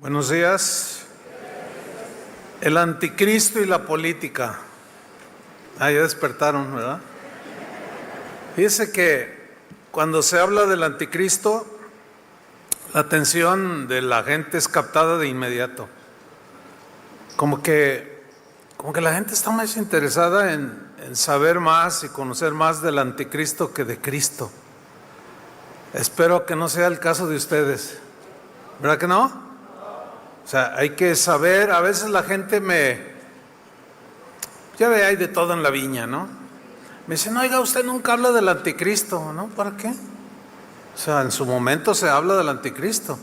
Buenos días. El anticristo y la política. Ya despertaron, ¿verdad? Fíjese que cuando se habla del anticristo, la atención de la gente es captada de inmediato. Como que la gente está más interesada en saber más y conocer más del anticristo que de Cristo. Espero que no sea el caso de ustedes. ¿Verdad que no? O sea, hay que saber, a veces la gente ya ve, hay de todo en la viña, ¿no? Me dicen, oiga, usted nunca habla del anticristo, ¿no? ¿Para qué? O sea, en su momento se habla del anticristo,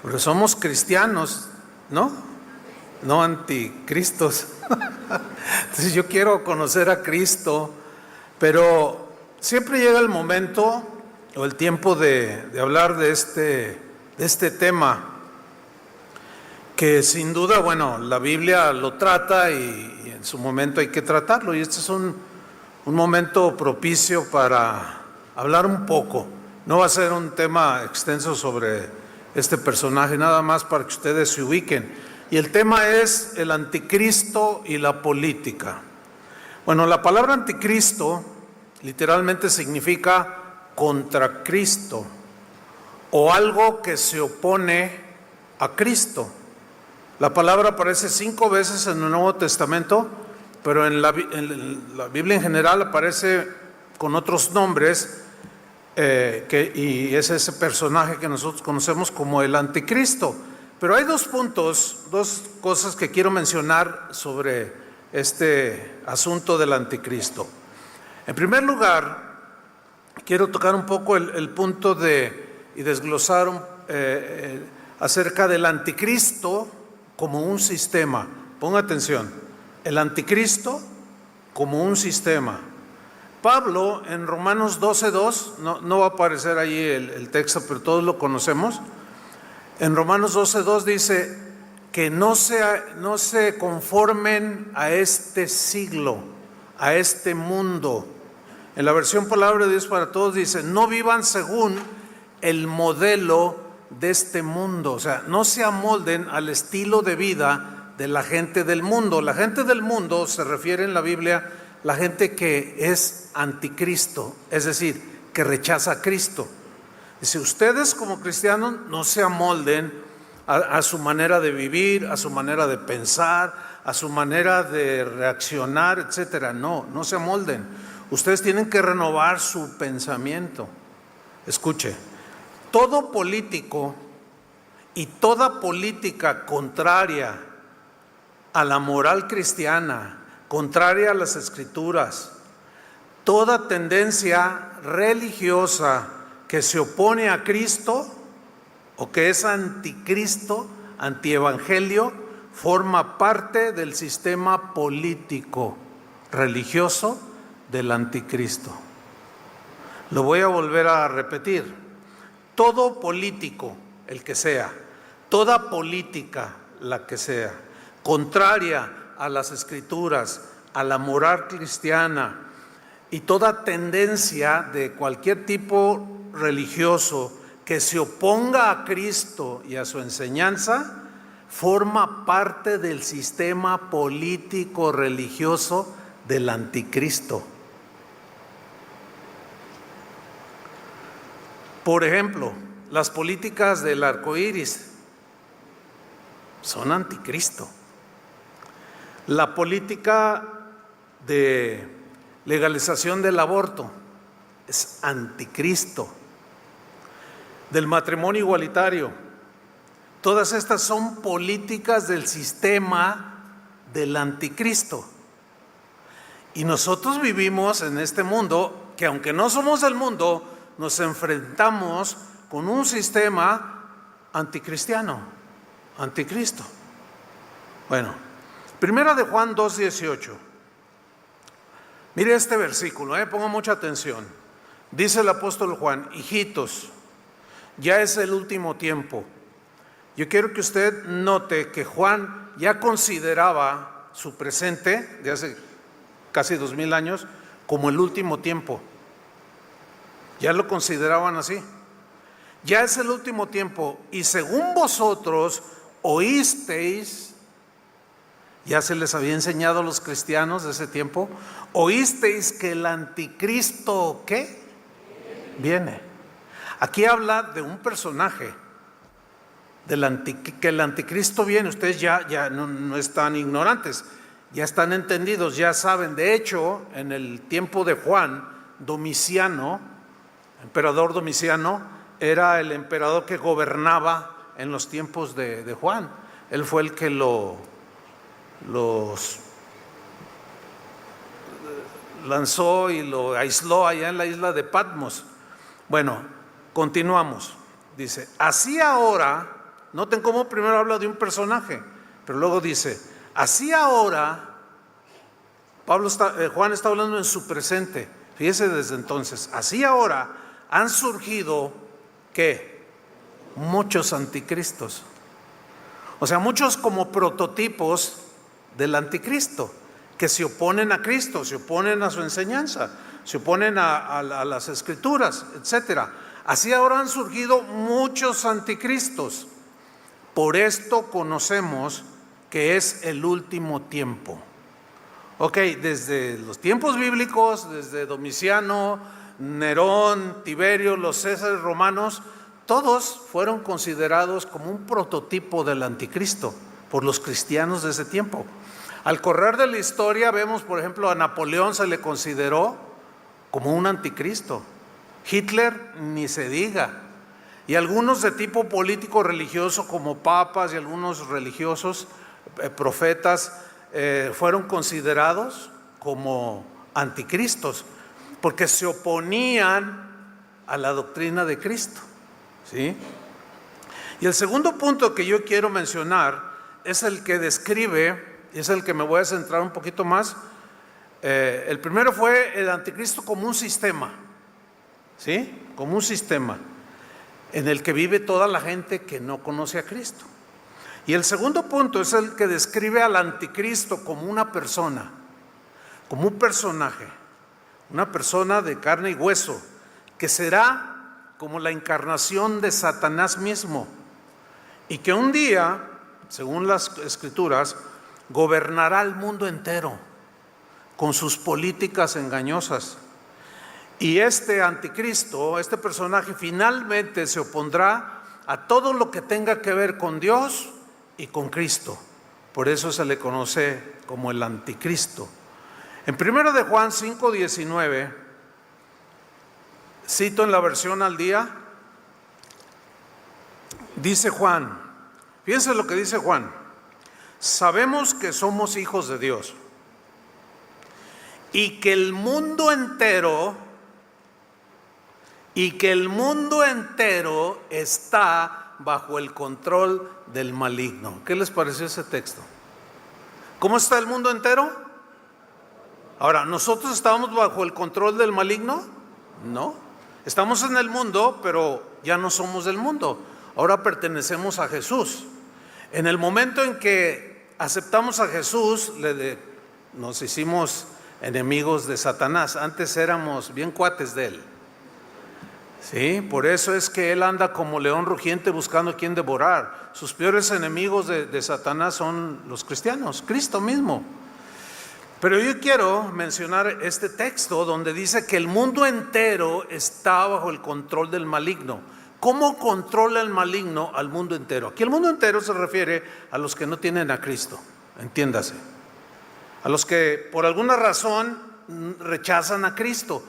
porque somos cristianos, ¿no? No anticristos. Entonces yo quiero conocer a Cristo, pero siempre llega el momento o el tiempo de hablar de este tema, que sin duda, bueno, la Biblia lo trata y en su momento hay que tratarlo, y este es un momento propicio para hablar un poco. No va a ser un tema extenso sobre este personaje, nada más para que ustedes se ubiquen. Y el tema es el anticristo y la política. Bueno, la palabra anticristo literalmente significa contra Cristo, o algo que se opone a Cristo. La palabra aparece 5 veces en el Nuevo Testamento, pero en la Biblia en general aparece con otros nombres, y es ese personaje que nosotros conocemos como el anticristo. Pero hay dos cosas que quiero mencionar sobre este asunto del anticristo. En primer lugar, quiero tocar un poco el punto y desglosar acerca del anticristo como un sistema. Ponga atención, el anticristo como un sistema. Pablo en Romanos 12:2, no va a aparecer ahí el texto, pero todos lo conocemos. En Romanos 12:2 dice que no se conformen a este siglo, a este mundo. En la versión Palabra de Dios para Todos dice, no vivan según el modelo de este mundo. O sea, no se amolden al estilo de vida de la gente del mundo. La gente del mundo se refiere en la Biblia la gente que es anticristo, es decir, que rechaza a Cristo. Dice, ustedes como cristianos no se amolden a su manera de vivir, a su manera de pensar, a su manera de reaccionar, etcétera. No se amolden. Ustedes tienen que renovar su pensamiento. Escuche, todo político y toda política contraria a la moral cristiana, contraria a las Escrituras, toda tendencia religiosa que se opone a Cristo o que es anticristo, antievangelio, forma parte del sistema político religioso del anticristo. Lo voy a volver a repetir. Todo político, el que sea, toda política, la que sea, contraria a las Escrituras, a la moral cristiana, y toda tendencia de cualquier tipo religioso que se oponga a Cristo y a su enseñanza, forma parte del sistema político religioso del anticristo. Por ejemplo, las políticas del arco iris son anticristo. La política de legalización del aborto es anticristo. Del matrimonio igualitario, todas estas son políticas del sistema del anticristo. Y nosotros vivimos en este mundo que, aunque no somos del mundo, nos enfrentamos con un sistema anticristiano, anticristo. Bueno, Primera de Juan 2:18. Mire este versículo, ponga mucha atención. Dice el apóstol Juan, hijitos, ya es el último tiempo. Yo quiero que usted note que Juan ya consideraba su presente de hace casi 2000 años como el último tiempo. Ya lo consideraban así. Ya es el último tiempo, y según vosotros oísteis, ya se les había enseñado a los cristianos de ese tiempo, oísteis que el anticristo, ¿qué? Viene. Aquí habla de un personaje, que el anticristo viene. Ustedes ya no están ignorantes, ya están entendidos, ya saben. De hecho, en el tiempo de Juan, Domiciano, emperador Domiciano, era el emperador que gobernaba en los tiempos de Juan. Él fue el que los lanzó y lo aisló allá en la isla de Patmos. Bueno, continuamos. Dice, así ahora, noten cómo primero habla de un personaje, pero luego dice, así ahora, Juan está hablando en su presente. Fíjese desde entonces, así ahora han surgido, ¿qué? Muchos anticristos. O sea, muchos como prototipos del anticristo, que se oponen a Cristo, se oponen a su enseñanza, se oponen a las escrituras, etcétera. Así ahora han surgido muchos anticristos. Por esto conocemos que es el último tiempo. Ok, desde los tiempos bíblicos, desde Domiciano, Nerón, Tiberio, los Césares romanos, todos fueron considerados como un prototipo del anticristo por los cristianos de ese tiempo. Al correr de la historia vemos, por ejemplo, a Napoleón se le consideró como un anticristo. Hitler ni se diga. Y algunos de tipo político religioso como papas y algunos religiosos, profetas, fueron considerados como anticristos porque se oponían a la doctrina de Cristo, ¿sí? Y el segundo punto que yo quiero mencionar es el que describe, y es el que me voy a centrar un poquito más. El primero fue el anticristo como un sistema, ¿sí? Como un sistema en el que vive toda la gente que no conoce a Cristo. Y el segundo punto es el que describe al anticristo como una persona, como un personaje, una persona de carne y hueso, que será como la encarnación de Satanás mismo, y que un día, según las escrituras, gobernará el mundo entero con sus políticas engañosas. Y este anticristo, este personaje, finalmente se opondrá a todo lo que tenga que ver con Dios y con Cristo. Por eso se le conoce como el anticristo. En 1 de Juan 5:19, cito en la versión al día, dice Juan, fíjense lo que dice Juan: sabemos que somos hijos de Dios y que el mundo entero está bajo el control del maligno. ¿Qué les pareció ese texto? ¿Cómo está el mundo entero? Ahora, ¿nosotros estamos bajo el control del maligno? No. Estamos en el mundo, pero ya no somos del mundo. Ahora pertenecemos a Jesús. En el momento en que aceptamos a Jesús, nos hicimos enemigos de Satanás. Antes éramos bien cuates de él. Sí, por eso es que él anda como león rugiente buscando a quien devorar. Sus peores enemigos de Satanás son los cristianos, Cristo mismo. Pero yo quiero mencionar este texto donde dice que el mundo entero está bajo el control del maligno. ¿Cómo controla el maligno al mundo entero? Aquí el mundo entero se refiere a los que no tienen a Cristo, entiéndase. A los que por alguna razón rechazan a Cristo.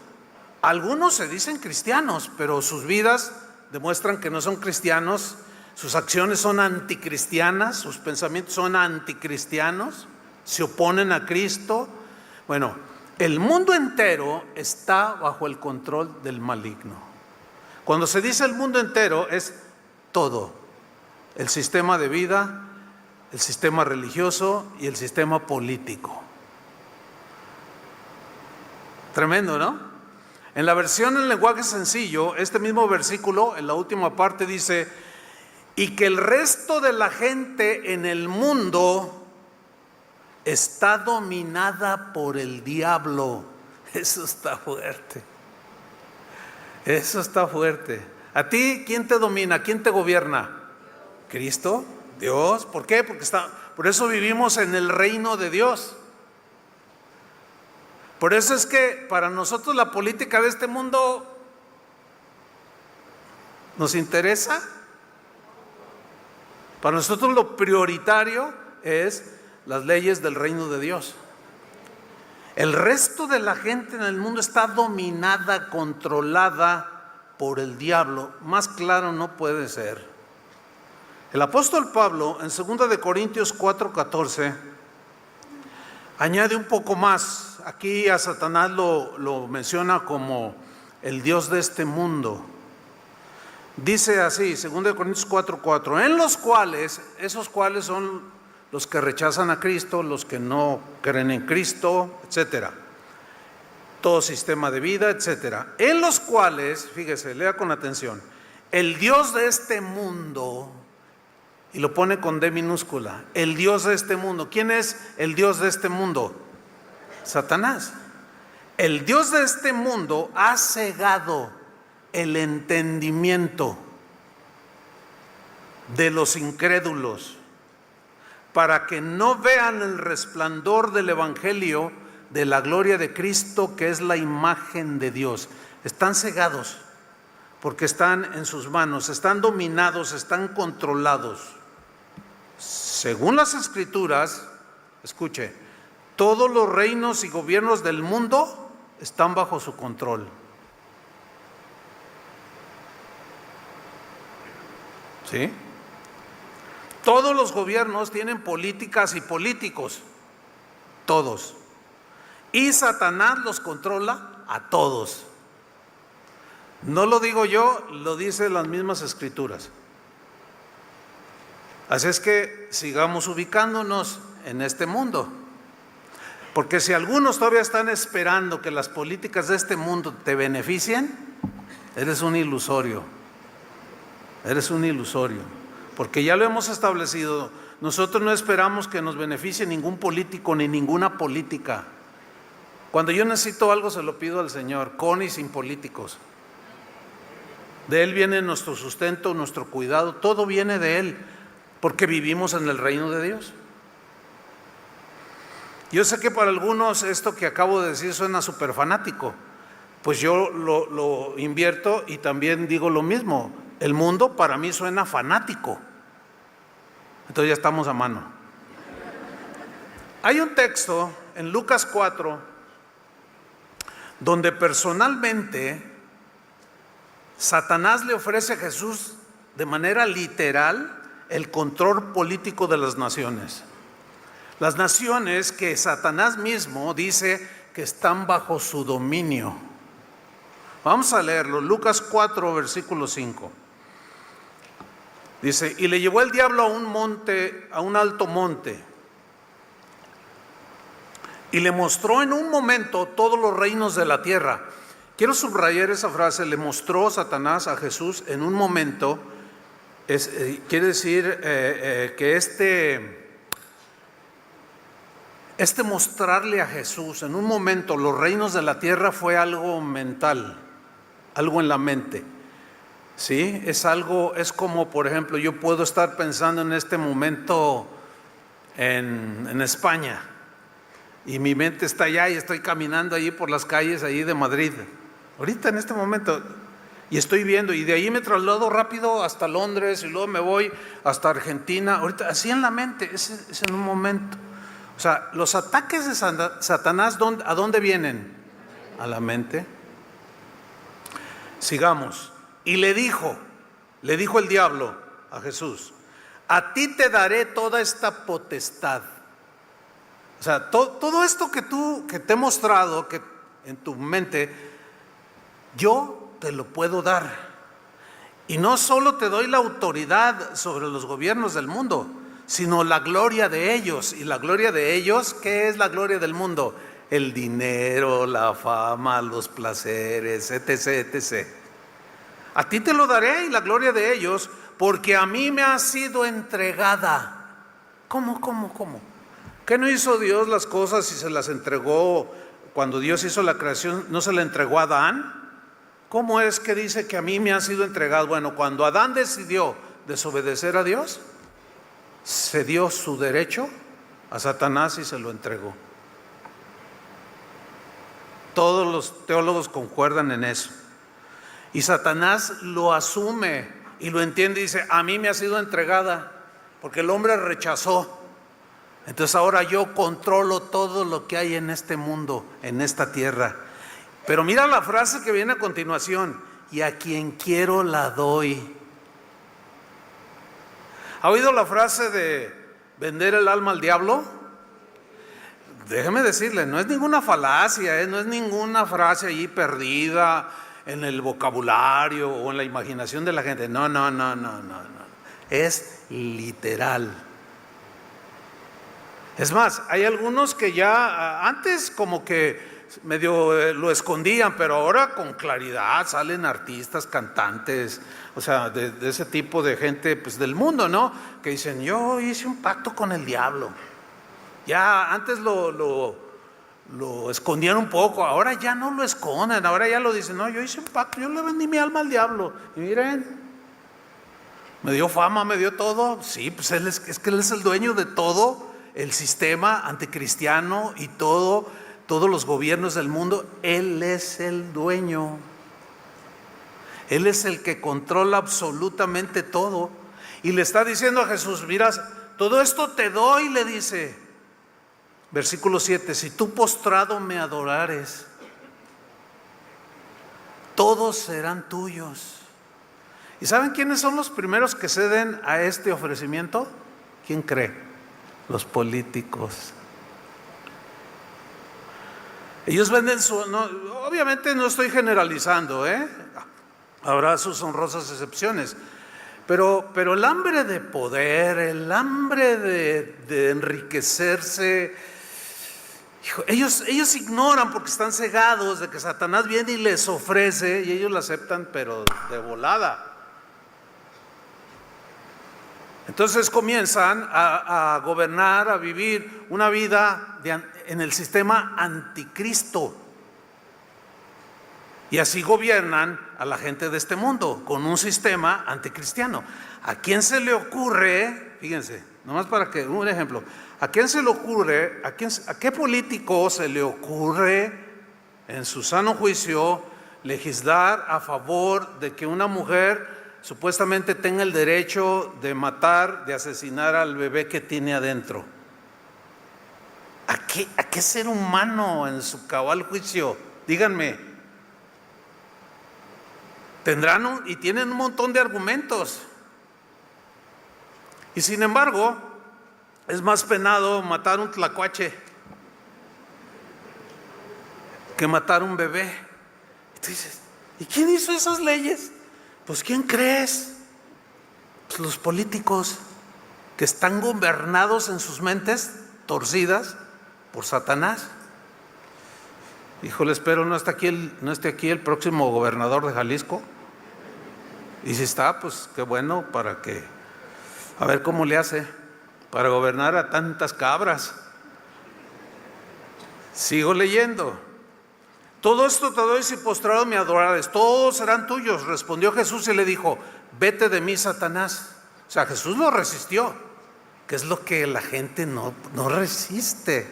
Algunos se dicen cristianos, pero sus vidas demuestran que no son cristianos, sus acciones son anticristianas, sus pensamientos son anticristianos, se oponen a Cristo. Bueno, el mundo entero está bajo el control del maligno. Cuando se dice el mundo entero es todo, el sistema de vida, el sistema religioso y el sistema político. Tremendo, ¿no? En la versión en lenguaje sencillo, este mismo versículo, en la última parte dice, y que el resto de la gente en el mundo está dominada por el diablo. Eso está fuerte. Eso está fuerte. ¿A ti quién te domina? ¿Quién te gobierna? ¿Cristo? Dios. ¿Por qué? Por eso vivimos en el reino de Dios. Por eso es que para nosotros la política de este mundo nos interesa. Para nosotros lo prioritario es las leyes del reino de Dios. El resto de la gente en el mundo está dominada, controlada por el diablo. Más claro no puede ser. El apóstol Pablo en 2 Corintios 4:14 añade un poco más. Aquí a Satanás lo menciona como el Dios de este mundo. Dice así, 2 Corintios 4:4, en los cuales, esos cuales son los que rechazan a Cristo, los que no creen en Cristo, etcétera. Todo sistema de vida, etcétera. En los cuales, fíjese, lea con atención, el Dios de este mundo, y lo pone con D minúscula, el Dios de este mundo. ¿Quién es el Dios de este mundo? Satanás. El Dios de este mundo ha cegado el entendimiento de los incrédulos para que no vean el resplandor del evangelio de la gloria de Cristo, que es la imagen de Dios. Están cegados porque están en sus manos, están dominados, están controlados. Según las Escrituras, escuche, todos los reinos y gobiernos del mundo están bajo su control. ¿Sí? Todos los gobiernos tienen políticas y políticos, todos. Y Satanás los controla a todos. No lo digo yo, lo dicen las mismas Escrituras. Así es que sigamos ubicándonos en este mundo. Porque si algunos todavía están esperando que las políticas de este mundo te beneficien, eres un ilusorio. Eres un ilusorio. Porque ya lo hemos establecido, nosotros no esperamos que nos beneficie ningún político ni ninguna política. Cuando yo necesito algo se lo pido al Señor, con y sin políticos. De Él viene nuestro sustento, nuestro cuidado, todo viene de Él, porque vivimos en el reino de Dios. Yo sé que para algunos esto que acabo de decir suena súper fanático, pues yo lo invierto y también digo lo mismo. El mundo para mí suena fanático. Entonces ya estamos a mano. Hay un texto en Lucas 4 donde personalmente Satanás le ofrece a Jesús de manera literal el control político de las naciones. Las naciones que Satanás mismo dice que están bajo su dominio. Vamos a leerlo, Lucas 4, versículo 5. Dice, y le llevó el diablo a un monte, a un alto monte, y le mostró en un momento todos los reinos de la tierra. Quiero subrayar esa frase, le mostró Satanás a Jesús en un momento. Quiere decir que este mostrarle a Jesús en un momento los reinos de la tierra fue algo mental, algo en la mente. ¿Sí? Es algo, es como, por ejemplo, yo puedo estar pensando en este momento en España y mi mente está allá y estoy caminando allí por las calles allí de Madrid, ahorita en este momento, y estoy viendo, y de ahí me traslado rápido hasta Londres y luego me voy hasta Argentina, ahorita, así en la mente, es en un momento. O sea, los ataques de Satanás, ¿a dónde vienen? A la mente. Sigamos. Y le dijo el diablo a Jesús, a ti te daré toda esta potestad. O sea, todo esto que te he mostrado, que en tu mente, yo te lo puedo dar. Y no solo te doy la autoridad sobre los gobiernos del mundo, sino la gloria de ellos. Y la gloria de ellos, ¿qué es la gloria del mundo? El dinero, la fama, los placeres, etc., etc. A ti te lo daré y la gloria de ellos, porque a mí me ha sido entregada. ¿Cómo? ¿Qué no hizo Dios las cosas y se las entregó cuando Dios hizo la creación? ¿No se la entregó a Adán? ¿Cómo es que dice que a mí me ha sido entregado? Bueno, cuando Adán decidió desobedecer a Dios, cedió su derecho a Satanás y se lo entregó. Todos los teólogos concuerdan en eso. Y Satanás lo asume y lo entiende y dice: a mí me ha sido entregada, porque el hombre rechazó. Entonces ahora yo controlo todo lo que hay en este mundo, en esta tierra. Pero mira la frase que viene a continuación: y a quien quiero la doy. ¿Ha oído la frase de vender el alma al diablo? Déjeme decirle, no es ninguna falacia, no es ninguna frase allí perdida en el vocabulario o en la imaginación de la gente. No. Es literal. Es más, hay algunos que ya antes como que medio lo escondían, pero ahora con claridad salen artistas, cantantes, o sea, de ese tipo de gente pues del mundo, ¿no? Que dicen: yo hice un pacto con el diablo. Ya antes lo escondían un poco, ahora ya no lo esconden, ahora ya lo dicen: no, yo hice un pacto, yo le vendí mi alma al diablo. Y miren, me dio fama, me dio todo. Sí, pues es que él es el dueño de todo el sistema anticristiano y todos los gobiernos del mundo. Él es el dueño. Él es el que controla absolutamente todo. Y le está diciendo a Jesús: mira, todo esto te doy, le dice. Versículo 7: si tú postrado me adorares, todos serán tuyos. ¿Y saben quiénes son los primeros que ceden a este ofrecimiento? ¿Quién cree? Los políticos. Ellos venden obviamente no estoy generalizando, habrá sus honrosas excepciones, pero el hambre de poder, el hambre de enriquecerse, ellos ignoran, porque están cegados de que Satanás viene y les ofrece, y ellos lo aceptan pero de volada. Entonces comienzan a gobernar, a vivir una vida en el sistema anticristo. Y así gobiernan a la gente de este mundo, con un sistema anticristiano. ¿A quién se le ocurre? Fíjense, nomás para que un ejemplo. ¿A quién se le ocurre, a qué político se le ocurre en su sano juicio legislar a favor de que una mujer supuestamente tenga el derecho de matar, de asesinar al bebé que tiene adentro? ¿A qué ser humano en su cabal juicio? Díganme. Tendrán y tienen un montón de argumentos. Y sin embargo, es más penado matar un tlacuache que matar un bebé. Y tú dices: ¿y quién hizo esas leyes? Pues ¿quién crees? Pues los políticos, que están gobernados en sus mentes torcidas por Satanás. Híjole, espero no esté aquí el próximo gobernador de Jalisco. Y si está, pues qué bueno, para que a ver cómo le hace para gobernar a tantas cabras. Sigo leyendo. Todo esto te doy si postrado me adorares, todos serán tuyos. Respondió Jesús y le dijo: vete de mí, Satanás. O sea, Jesús lo resistió, que es lo que la gente no resiste.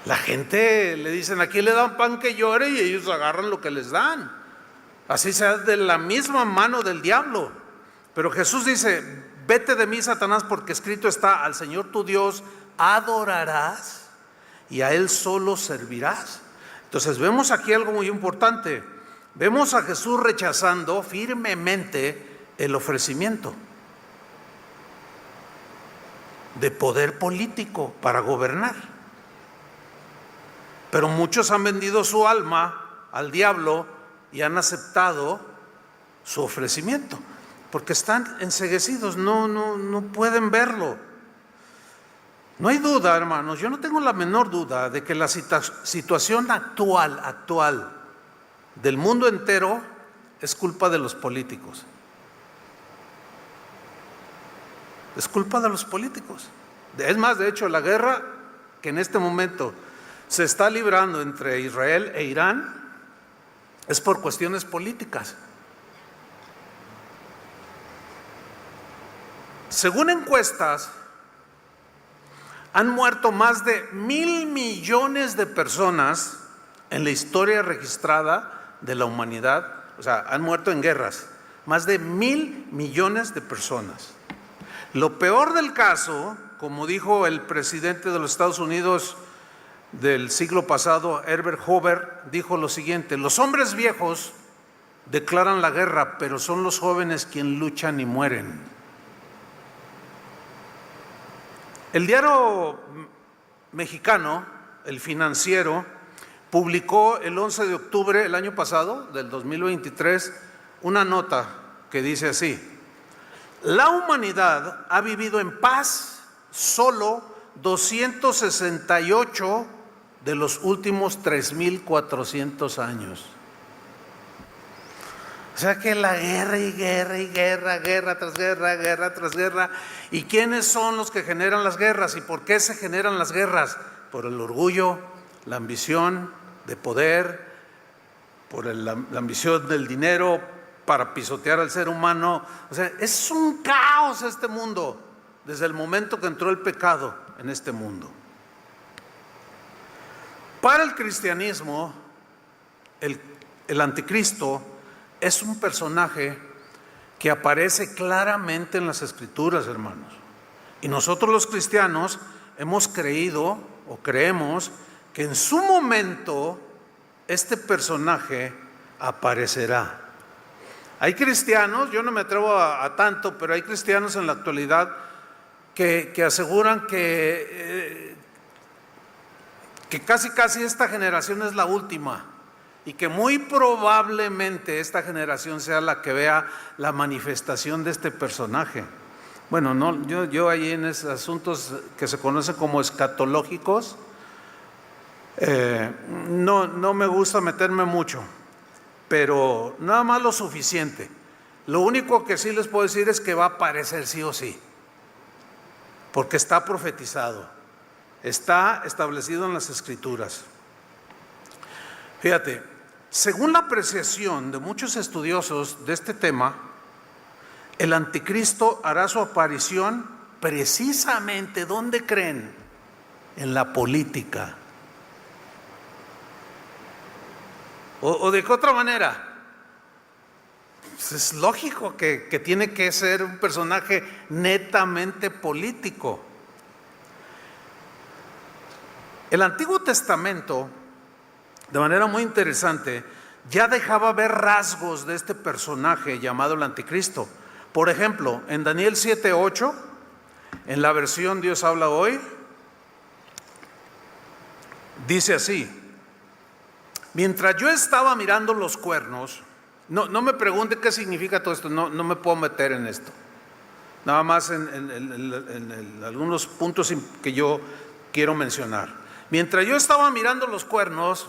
La gente le dicen: aquí le dan pan que llore, y ellos agarran lo que les dan. Así sea de la misma mano del diablo. Pero Jesús dice: vete de mí, Satanás, porque escrito está: al Señor tu Dios adorarás y a Él solo servirás. Entonces vemos aquí algo muy importante. Vemos a Jesús rechazando firmemente el ofrecimiento de poder político para gobernar. Pero muchos han vendido su alma al diablo y han aceptado su ofrecimiento, porque están enceguecidos, no pueden verlo. No hay duda, hermanos, yo no tengo la menor duda de que la situación actual del mundo entero es culpa de los políticos. Es culpa de los políticos. Es más, de hecho, la guerra que en este momento se está librando entre Israel e Irán es por cuestiones políticas. Según encuestas, han muerto más de 1,000 millones de personas en la historia registrada de la humanidad. O sea, han muerto en guerras, más de 1,000 millones de personas. Lo peor del caso, como dijo el presidente de los Estados Unidos del siglo pasado, Herbert Hoover, dijo lo siguiente: los hombres viejos declaran la guerra, pero son los jóvenes quienes luchan y mueren. El diario mexicano, El Financiero, publicó el 11 de octubre del año pasado, del 2023, una nota que dice así: la humanidad ha vivido en paz solo 268 de los últimos 3,400 años. O sea que la guerra y guerra y guerra, guerra tras guerra, guerra tras guerra. ¿Y quiénes son los que generan las guerras? ¿Y por qué se generan las guerras? Por el orgullo, la ambición de poder, por la ambición del dinero para pisotear al ser humano. O sea, es un caos este mundo desde el momento que entró el pecado en este mundo. Para el cristianismo, el anticristo es un personaje que aparece claramente en las Escrituras, hermanos. Y nosotros los cristianos hemos creído o creemos que en su momento este personaje aparecerá. Hay cristianos, yo no me atrevo a tanto, pero hay cristianos en la actualidad que aseguran que casi esta generación es la última, y que muy probablemente esta generación sea la que vea la manifestación de este personaje. Bueno, no, yo ahí en esos asuntos que se conocen como escatológicos, no me gusta meterme mucho, pero nada más lo suficiente. Lo único que sí les puedo decir es que va a aparecer sí o sí, porque está profetizado, está establecido en las Escrituras. Fíjate, según la apreciación de muchos estudiosos de este tema, el anticristo hará su aparición precisamente, ¿dónde creen? En la política. O de qué otra manera, pues es lógico que tiene que ser un personaje netamente político. El Antiguo Testamento, de manera muy interesante, ya dejaba ver rasgos de este personaje llamado el anticristo. Por ejemplo, en Daniel 7:8, en la versión Dios habla hoy, dice así: mientras yo estaba mirando los cuernos, no me pregunte qué significa todo esto, no me puedo meter en esto, nada más en algunos puntos que yo quiero mencionar. Mientras yo estaba mirando los cuernos,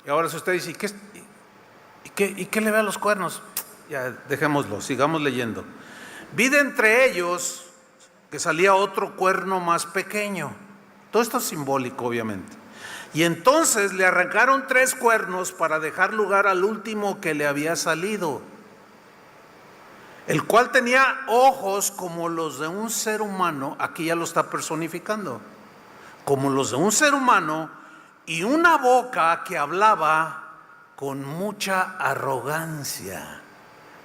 y ahora si usted dice, ¿y qué le ve a los cuernos? Ya, dejémoslo, sigamos leyendo. Vi de entre ellos que salía otro cuerno más pequeño. Todo esto es simbólico, obviamente. Y entonces le arrancaron 3 cuernos para dejar lugar al último que le había salido, el cual tenía ojos como los de un ser humano. Aquí ya lo está personificando, como los de un ser humano, y una boca que hablaba con mucha arrogancia.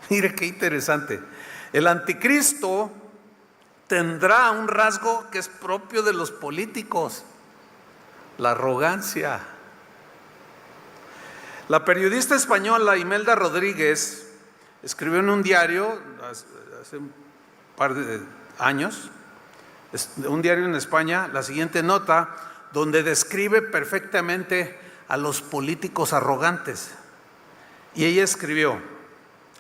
Mire qué interesante. El anticristo tendrá un rasgo que es propio de los políticos: la arrogancia. La periodista española Imelda Rodríguez escribió en un diario hace un par de años, un diario en España, la siguiente nota, donde describe perfectamente a los políticos arrogantes. Y ella escribió,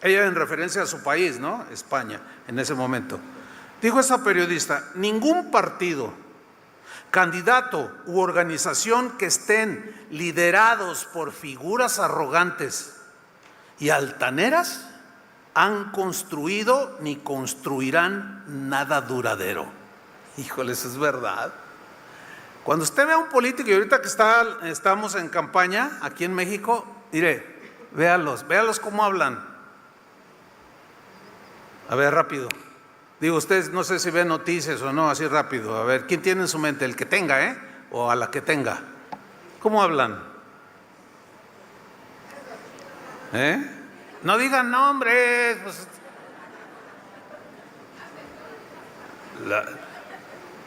ella en referencia a su país, ¿no? España, en ese momento. Dijo esta periodista: ningún partido, candidato u organización que estén liderados por figuras arrogantes y altaneras han construido ni construirán nada duradero. Híjole, eso es verdad. Cuando usted ve a un político, y ahorita que estamos en campaña aquí en México, mire, véalos cómo hablan. A ver, rápido. Digo, ustedes no sé si ven noticias o no, así rápido. A ver, ¿quién tiene en su mente? El que tenga, o a la que tenga. ¿Cómo hablan? No digan nombres. Pues,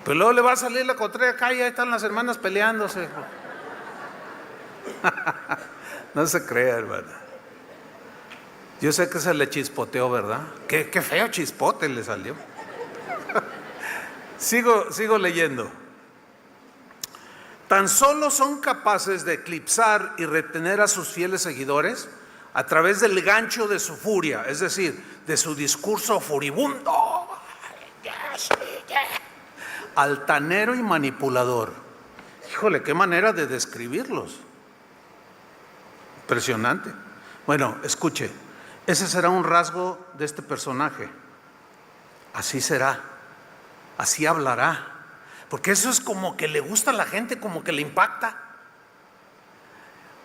pero luego le va a salir la contraria acá y ahí están las hermanas peleándose. No se crea, hermana. Yo sé que se le chispoteó, ¿verdad? Qué feo chispote le salió. Sigo leyendo. Tan solo son capaces de eclipsar y retener a sus fieles seguidores a través del gancho de su furia, es decir, de su discurso furibundo, altanero y manipulador. Híjole, qué manera de describirlos. Impresionante. Bueno, escuche, ese será un rasgo de este personaje. Así será, así hablará. Porque eso es como que le gusta a la gente, como que le impacta.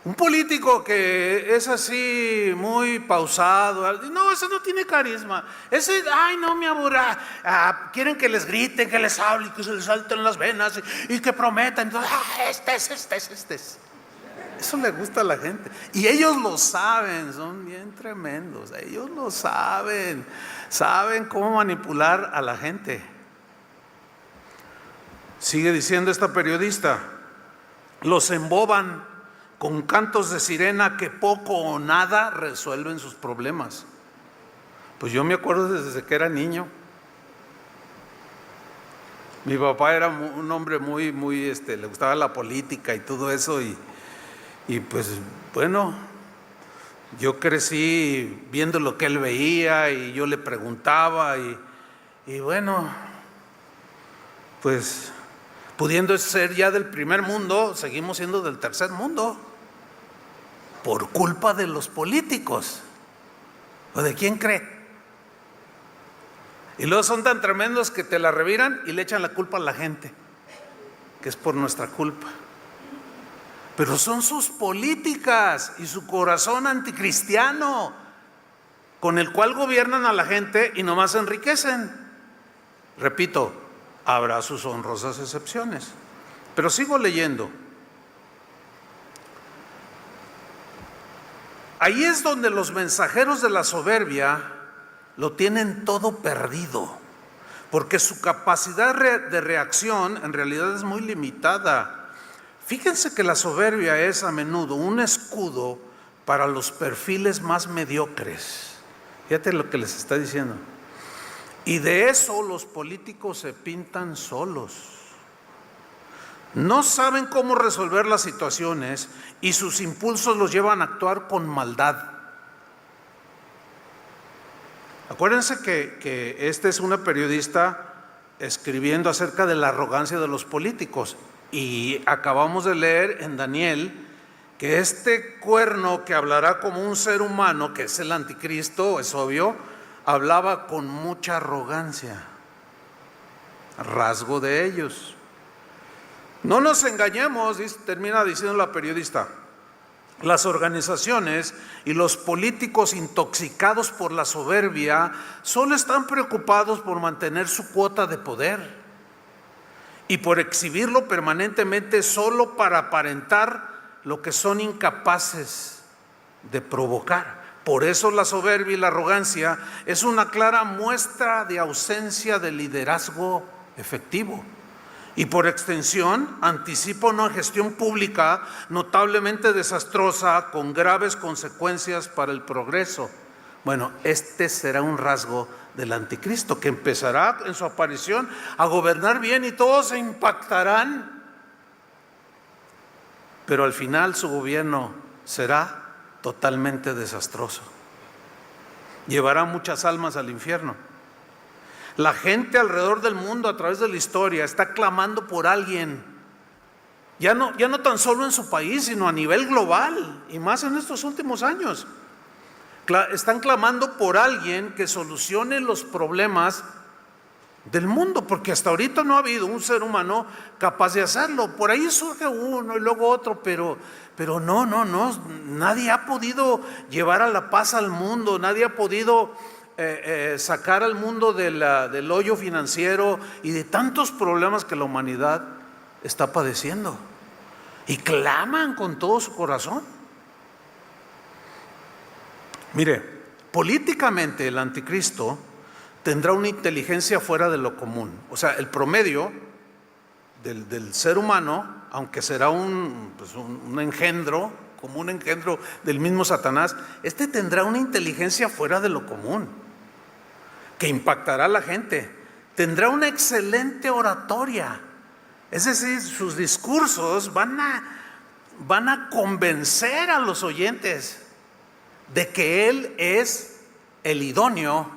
Un político que es así muy pausado, no, ese no tiene carisma. Ese, ay, no, me aburra. Quieren que les griten, que les hablen, que se les salten las venas y que prometan. Entonces, este es. Eso le gusta a la gente. Y ellos lo saben, son bien tremendos. Ellos lo saben. Saben cómo manipular a la gente. Sigue diciendo esta periodista, los emboban con cantos de sirena que poco o nada resuelven sus problemas. Pues yo me acuerdo desde que era niño. Mi papá era un hombre muy, le gustaba la política y todo eso y pues bueno, yo crecí viendo lo que él veía y yo le preguntaba y bueno, pues pudiendo ser ya del primer mundo, seguimos siendo del tercer mundo por culpa de los políticos. ¿O de quién cree? Y luego son tan tremendos que te la reviran y le echan la culpa a la gente, que es por nuestra culpa. Pero son sus políticas y su corazón anticristiano con el cual gobiernan a la gente y nomás se enriquecen. Repito, habrá sus honrosas excepciones. Pero sigo leyendo. Ahí es donde los mensajeros de la soberbia lo tienen todo perdido, porque su capacidad de reacción en realidad es muy limitada. Fíjense que la soberbia es a menudo un escudo para los perfiles más mediocres. Fíjate lo que les está diciendo. Y de eso los políticos se pintan solos. No saben cómo resolver las situaciones y sus impulsos los llevan a actuar con maldad. Acuérdense que esta es una periodista escribiendo acerca de la arrogancia de los políticos. Y acabamos de leer en Daniel que este cuerno que hablará como un ser humano, que es el anticristo, es obvio, hablaba con mucha arrogancia, rasgo de ellos. No nos engañemos, termina diciendo la periodista, las organizaciones y los políticos intoxicados por la soberbia solo están preocupados por mantener su cuota de poder y por exhibirlo permanentemente solo para aparentar lo que son incapaces de provocar. Por eso la soberbia y la arrogancia es una clara muestra de ausencia de liderazgo efectivo y por extensión anticipa una gestión pública notablemente desastrosa con graves consecuencias para el progreso. Bueno, este será un rasgo del anticristo que empezará en su aparición a gobernar bien y todos se impactarán, pero al final su gobierno será totalmente desastroso. Llevará muchas almas al infierno. La gente alrededor del mundo a través de la historia está clamando por alguien, ya no tan solo en su país, sino a nivel global y más en estos últimos años. Están clamando por alguien que solucione los problemas del mundo, porque hasta ahorita no ha habido un ser humano capaz de hacerlo. Por ahí surge uno y luego otro, pero no, nadie ha podido llevar a la paz al mundo, nadie ha podido sacar al mundo del hoyo financiero y de tantos problemas que la humanidad está padeciendo. Y claman con todo su corazón. Mire, políticamente el anticristo tendrá una inteligencia fuera de lo común. O sea, el promedio del ser humano, aunque será un engendro, como un engendro del mismo Satanás, tendrá una inteligencia fuera de lo común, que impactará a la gente. Tendrá una excelente oratoria, es decir, sus discursos van a convencer a los oyentes de que Él es el idóneo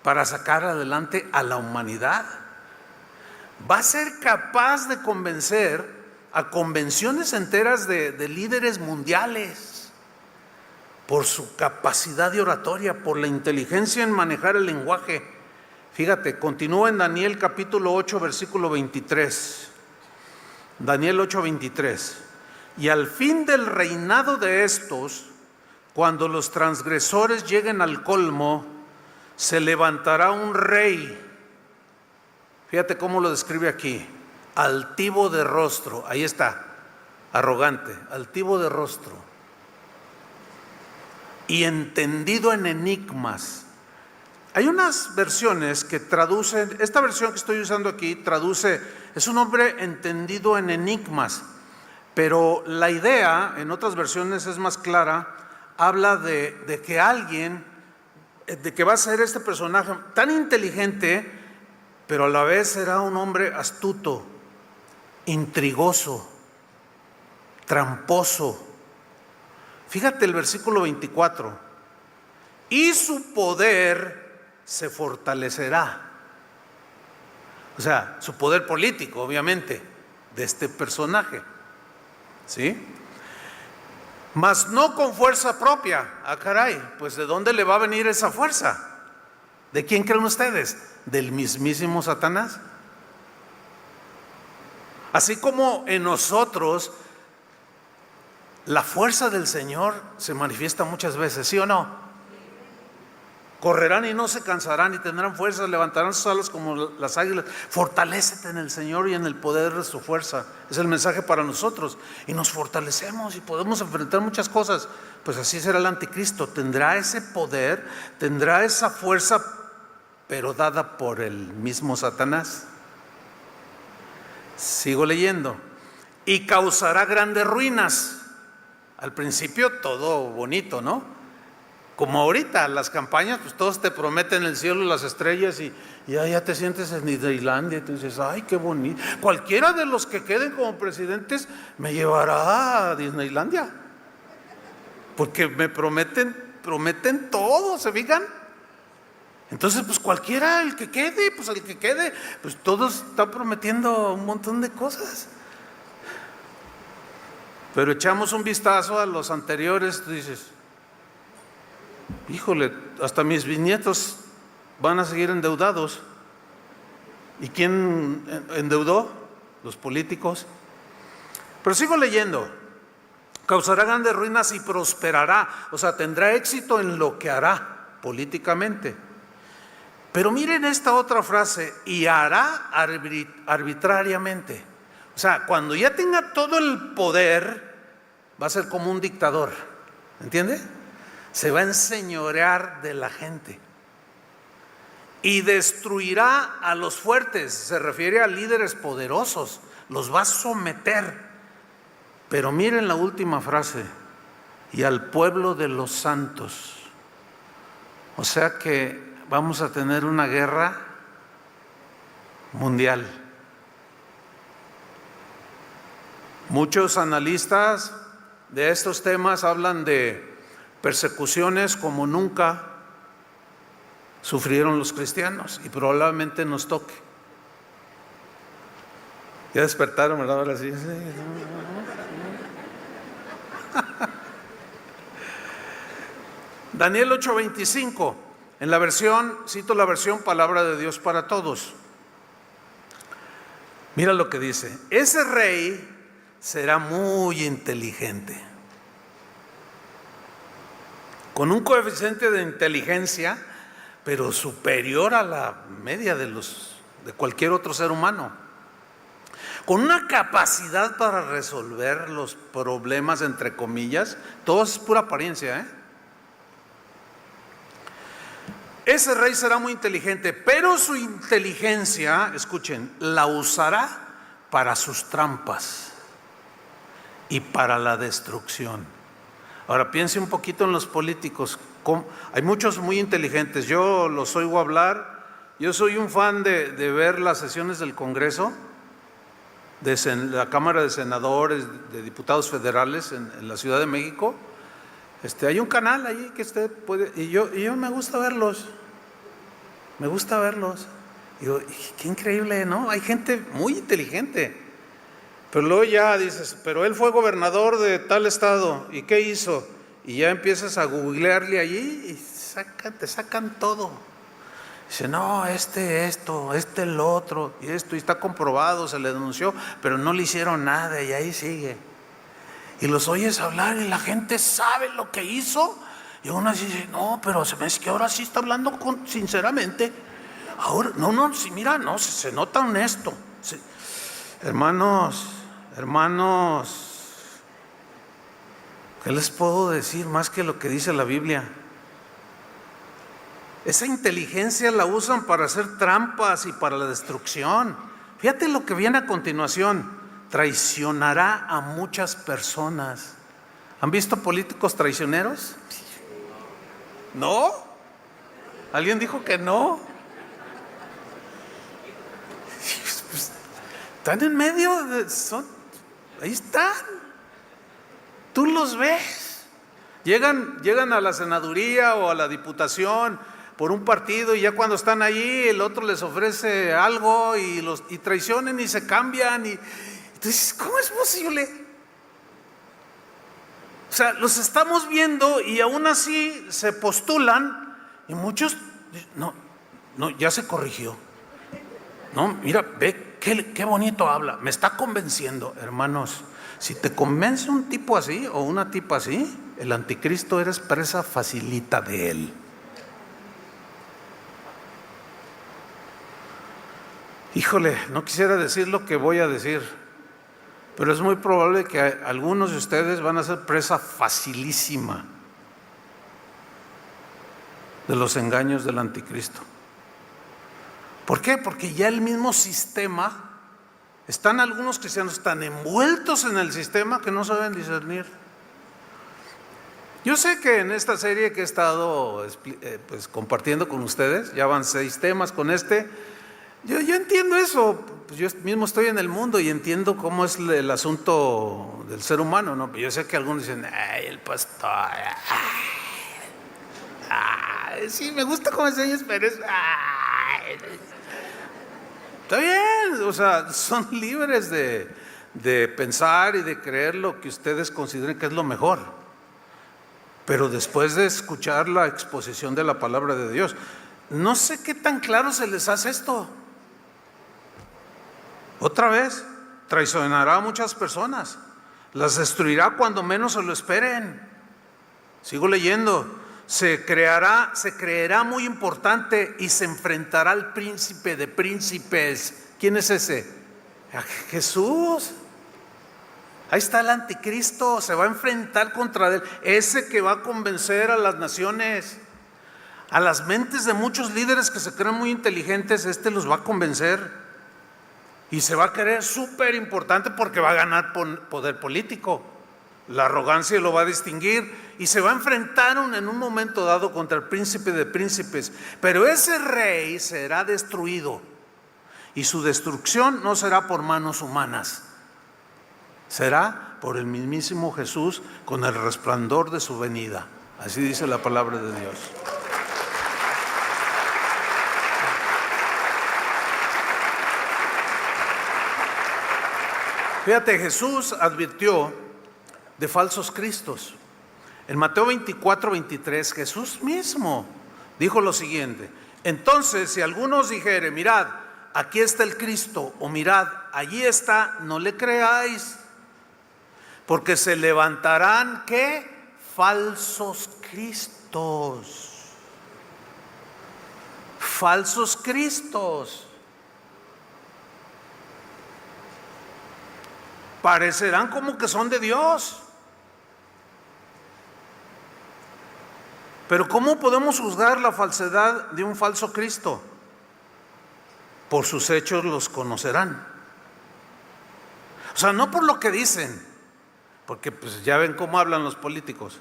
para sacar adelante a la humanidad. Va a ser capaz de convencer a convenciones enteras de líderes mundiales por su capacidad de oratoria, por la inteligencia en manejar el lenguaje. Fíjate, continúa en Daniel capítulo 8, versículo 23. Daniel 8, 23. Y al fin del reinado de estos, cuando los transgresores lleguen al colmo, se levantará un rey. Fíjate cómo lo describe aquí: altivo de rostro. Ahí está, arrogante, altivo de rostro, y entendido en enigmas. Hay unas versiones que traducen, esta versión que estoy usando aquí traduce, es un hombre entendido en enigmas, pero la idea en otras versiones es más clara. Habla de que alguien, de que va a ser este personaje tan inteligente, pero a la vez será un hombre astuto, intrigoso, tramposo. Fíjate el versículo 24: y su poder se fortalecerá. O sea, su poder político, obviamente, de este personaje, ¿sí? Mas no con fuerza propia. Ah, caray, pues ¿de dónde le va a venir esa fuerza? ¿De quién creen ustedes? ¿Del mismísimo Satanás? Así como en nosotros la fuerza del Señor se manifiesta muchas veces, ¿sí o no? Correrán y no se cansarán, y tendrán fuerzas, levantarán sus alas como las águilas. Fortalécete en el Señor y en el poder de su fuerza. Es el mensaje para nosotros. Y nos fortalecemos y podemos enfrentar muchas cosas. Pues así será el anticristo. Tendrá ese poder, tendrá esa fuerza, pero dada por el mismo Satanás. Sigo leyendo. Y causará grandes ruinas. Al principio todo bonito, ¿no? Como ahorita las campañas, pues todos te prometen el cielo y las estrellas, y ya te sientes en Disneylandia y tú dices, ay, qué bonito. Cualquiera de los que queden como presidentes me llevará a Disneylandia, porque me prometen todo, ¿se fijan? Entonces, pues cualquiera, el que quede, pues todos están prometiendo un montón de cosas. Pero echamos un vistazo a los anteriores, tú dices, híjole, hasta mis bisnietos van a seguir endeudados. ¿Y quién endeudó? Los políticos. Pero sigo leyendo. Causará grandes ruinas y prosperará. O sea, tendrá éxito en lo que hará políticamente. Pero miren esta otra frase: y hará arbitrariamente. O sea, cuando ya tenga todo el poder, va a ser como un dictador. ¿Entiende? Se va a enseñorear de la gente y destruirá a los fuertes. Se refiere a líderes poderosos, los va a someter. Pero miren la última frase: y al pueblo de los santos. O sea que vamos a tener una guerra mundial. Muchos analistas de estos temas hablan de persecuciones como nunca sufrieron los cristianos, y probablemente nos toque. Ya despertaron, ¿verdad? Ahora sí. Daniel 8:25, en la versión, cito la versión Palabra de Dios para Todos. Mira lo que dice: ese rey será muy inteligente, con un coeficiente de inteligencia pero superior a la media de cualquier otro ser humano, con una capacidad para resolver los problemas, entre comillas. Todo es pura apariencia, ¿eh? Ese rey será muy inteligente, pero su inteligencia, escuchen, la usará para sus trampas y para la destrucción. Ahora piense un poquito en los políticos. Hay muchos muy inteligentes, yo los oigo hablar. Yo soy un fan de ver las sesiones del Congreso, de la Cámara de Senadores, de Diputados Federales en la Ciudad de México. Hay un canal ahí que usted puede, y yo me gusta verlos. Digo, qué increíble, ¿no? Hay gente muy inteligente. Pero luego ya dices, pero él fue gobernador de tal estado, ¿y qué hizo? Y ya empiezas a googlearle allí y te sacan todo. Dice, no, esto, el otro, y esto, y está comprobado, se le denunció, pero no le hicieron nada, y ahí sigue. Y los oyes hablar y la gente sabe lo que hizo, y uno así dice, no, pero se me dice que ahora sí está hablando sinceramente. Ahora, no, sí, mira, no, se nota honesto. Sí. Hermanos, ¿qué les puedo decir más que lo que dice la Biblia? Esa inteligencia la usan para hacer trampas y para la destrucción. Fíjate lo que viene a continuación: traicionará a muchas personas. ¿Han visto políticos traicioneros? ¿No? ¿Alguien dijo que no? Pues, están en medio, ahí están. Tú los ves. Llegan a la senaduría o a la diputación por un partido, y ya cuando están allí el otro les ofrece algo y traicionan y se cambian, y entonces, ¿cómo es posible? O sea, los estamos viendo y aún así se postulan, y muchos, no, ya se corrigió. No, mira, ve qué bonito habla, me está convenciendo. Hermanos, si te convence un tipo así o una tipa así, el anticristo eres presa facilita de él. Híjole, no quisiera decir lo que voy a decir, pero es muy probable que algunos de ustedes van a ser presa facilísima de los engaños del anticristo. ¿Por qué? Porque ya el mismo sistema, están algunos cristianos tan envueltos en el sistema que no saben discernir. Yo sé que en esta serie que he estado compartiendo con ustedes, ya van 6 temas con yo entiendo eso, pues yo mismo estoy en el mundo y entiendo cómo es el asunto del ser humano, ¿no? Yo sé que algunos dicen, ay, el pastor, sí, me gusta cómo enseñas, pero está bien, o sea, son libres de pensar y de creer lo que ustedes consideren que es lo mejor. Pero después de escuchar la exposición de la palabra de Dios, no sé qué tan claro se les hace esto. Otra vez, traicionará a muchas personas, las destruirá cuando menos se lo esperen. Sigo leyendo. Se creerá muy importante y se enfrentará al príncipe de príncipes. ¿Quién es ese? Jesús. Ahí está el anticristo, se va a enfrentar contra él, ese que va a convencer a las naciones, a las mentes de muchos líderes que se creen muy inteligentes. Los va a convencer y se va a creer súper importante porque va a ganar poder político. La arrogancia lo va a distinguir y se va a enfrentar en un momento dado contra el príncipe de príncipes. Pero ese rey será destruido, y su destrucción no será por manos humanas, será por el mismísimo Jesús con el resplandor de su venida. Así dice la palabra de Dios. Fíjate, Jesús advirtió de falsos cristos. En Mateo 24:23, Jesús mismo dijo lo siguiente: entonces, si alguno os dijere, mirad, aquí está el Cristo, o mirad, allí está, no le creáis, porque se levantarán, ¿qué? Falsos cristos. falsos cristos. Parecerán como que son de Dios. Pero ¿cómo podemos juzgar la falsedad de un falso Cristo? Por sus hechos los conocerán. O sea, no por lo que dicen, porque pues ya ven cómo hablan los políticos,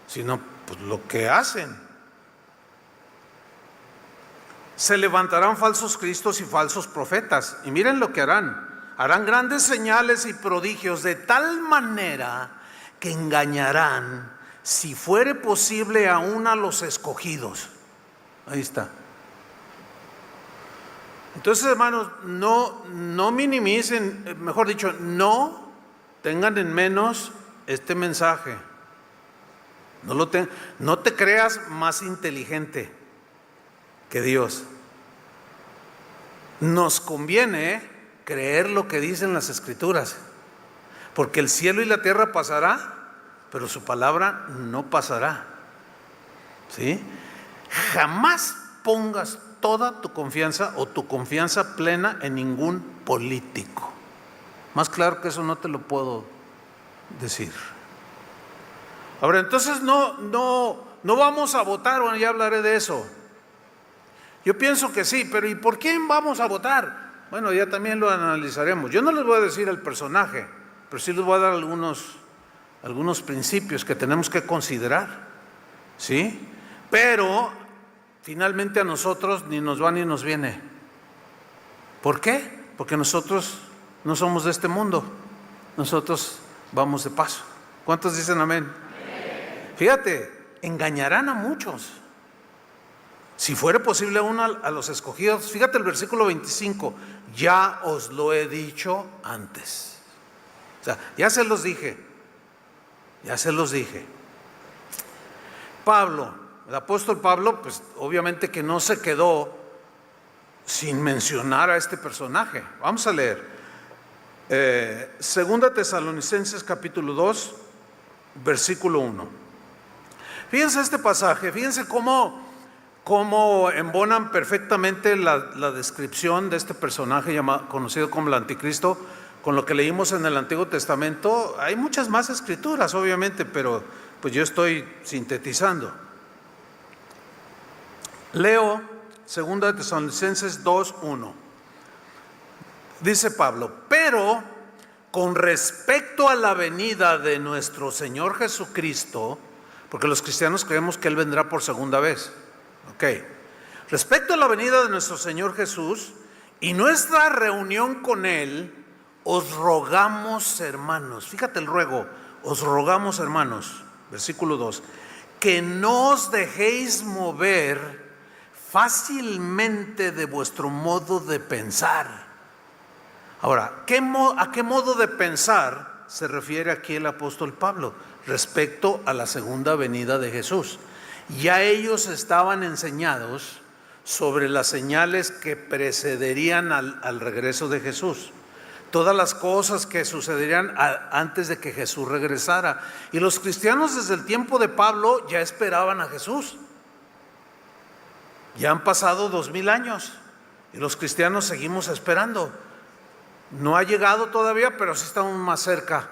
sino pues lo que hacen. Se levantarán falsos cristos y falsos profetas, y miren lo que harán. Harán grandes señales y prodigios de tal manera que engañarán, si fuere posible, aún a los escogidos. Ahí está. Entonces, hermanos, no minimicen, mejor dicho, no tengan en menos este mensaje. No te creas más inteligente que Dios. Nos conviene creer lo que dicen las Escrituras, porque el cielo y la tierra pasará, pero su palabra no pasará. ¿Sí? Jamás pongas toda tu confianza o tu confianza plena en ningún político. Más claro que eso no te lo puedo decir. Ahora, entonces no vamos a votar, bueno, ya hablaré de eso. Yo pienso que sí, pero ¿y por quién vamos a votar? Bueno, ya también lo analizaremos. Yo no les voy a decir el personaje, pero sí les voy a dar algunos principios que tenemos que considerar, ¿sí? Pero finalmente a nosotros ni nos va ni nos viene. ¿Por qué? Porque nosotros no somos de este mundo. Nosotros vamos de paso. ¿Cuántos dicen amén? Fíjate, engañarán a muchos. Si fuera posible aún a los escogidos. Fíjate el versículo 25. Ya os lo he dicho antes. O sea, ya se los dije. Ya se los dije. Pablo, el apóstol Pablo, pues obviamente que no se quedó sin mencionar a este personaje. Vamos a leer. Segunda Tesalonicenses capítulo 2, versículo 1. Fíjense este pasaje, fíjense cómo embonan perfectamente la descripción de este personaje conocido como el anticristo con lo que leímos en el Antiguo Testamento. Hay muchas más escrituras, obviamente, pero pues yo estoy sintetizando. Leo 2 Tesalonicenses 2:1. Dice Pablo: pero con respecto a la venida de nuestro Señor Jesucristo, porque los cristianos creemos que Él vendrá por segunda vez. Ok. Respecto a la venida de nuestro Señor Jesús y nuestra reunión con Él, os rogamos, hermanos, fíjate el ruego, os rogamos, hermanos, versículo 2, que no os dejéis mover fácilmente de vuestro modo de pensar. Ahora, ¿a qué modo de pensar se refiere aquí el apóstol Pablo? Respecto a la segunda venida de Jesús. Ya ellos estaban enseñados sobre las señales que precederían al regreso de Jesús. Todas las cosas que sucederían antes de que Jesús regresara. Y los cristianos desde el tiempo de Pablo ya esperaban a Jesús. Ya han pasado 2000 años y los cristianos seguimos esperando. No ha llegado todavía, pero sí estamos más cerca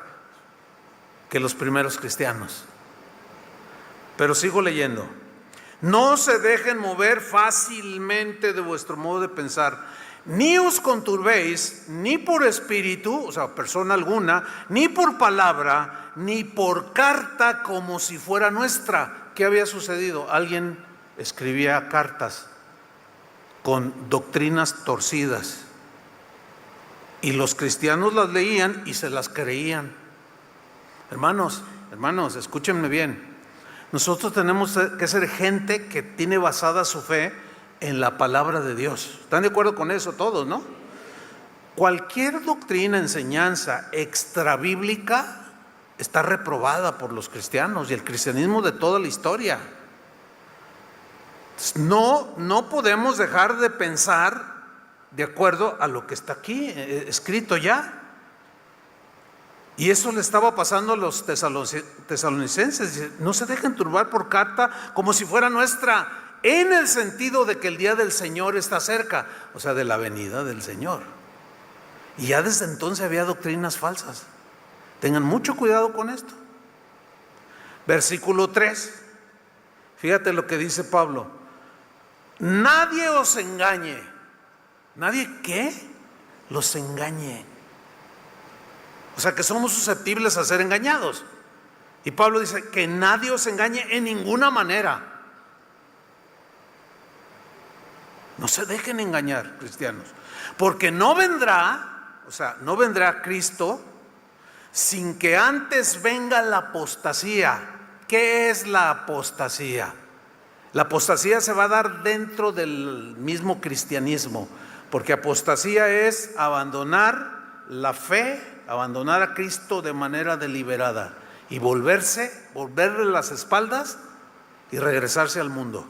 que los primeros cristianos. Pero sigo leyendo. No se dejen mover fácilmente de vuestro modo de pensar, ni os conturbéis, ni por espíritu, o sea, persona alguna, ni por palabra, ni por carta como si fuera nuestra. ¿Qué había sucedido? Alguien escribía cartas con doctrinas torcidas y los cristianos las leían y se las creían. Hermanos, escúchenme bien. Nosotros tenemos que ser gente que tiene basada su fe en la palabra de Dios. ¿Están de acuerdo con eso todos, no? Cualquier doctrina, enseñanza extrabíblica está reprobada por los cristianos y el cristianismo de toda la historia. No podemos dejar de pensar de acuerdo a lo que está aquí escrito ya. Y eso le estaba pasando a los tesalonicenses. No se dejen turbar por carta como si fuera nuestra. en el sentido de que el día del Señor está cerca, o sea, de la venida del Señor. Y ya desde entonces había doctrinas falsas. Tengan mucho cuidado con esto. Versículo 3. Fíjate lo que dice Pablo. Nadie os engañe. ¿Nadie qué? Los engañe. O sea que somos susceptibles a ser engañados. Y Pablo dice que nadie os engañe en ninguna manera. No se dejen engañar, cristianos. Porque no vendrá, o sea, no vendrá Cristo sin que antes venga la apostasía. ¿Qué es la apostasía? La apostasía se va a dar dentro del mismo cristianismo, porque apostasía es abandonar la fe, abandonar a Cristo de manera deliberada y volverle las espaldas y regresarse al mundo,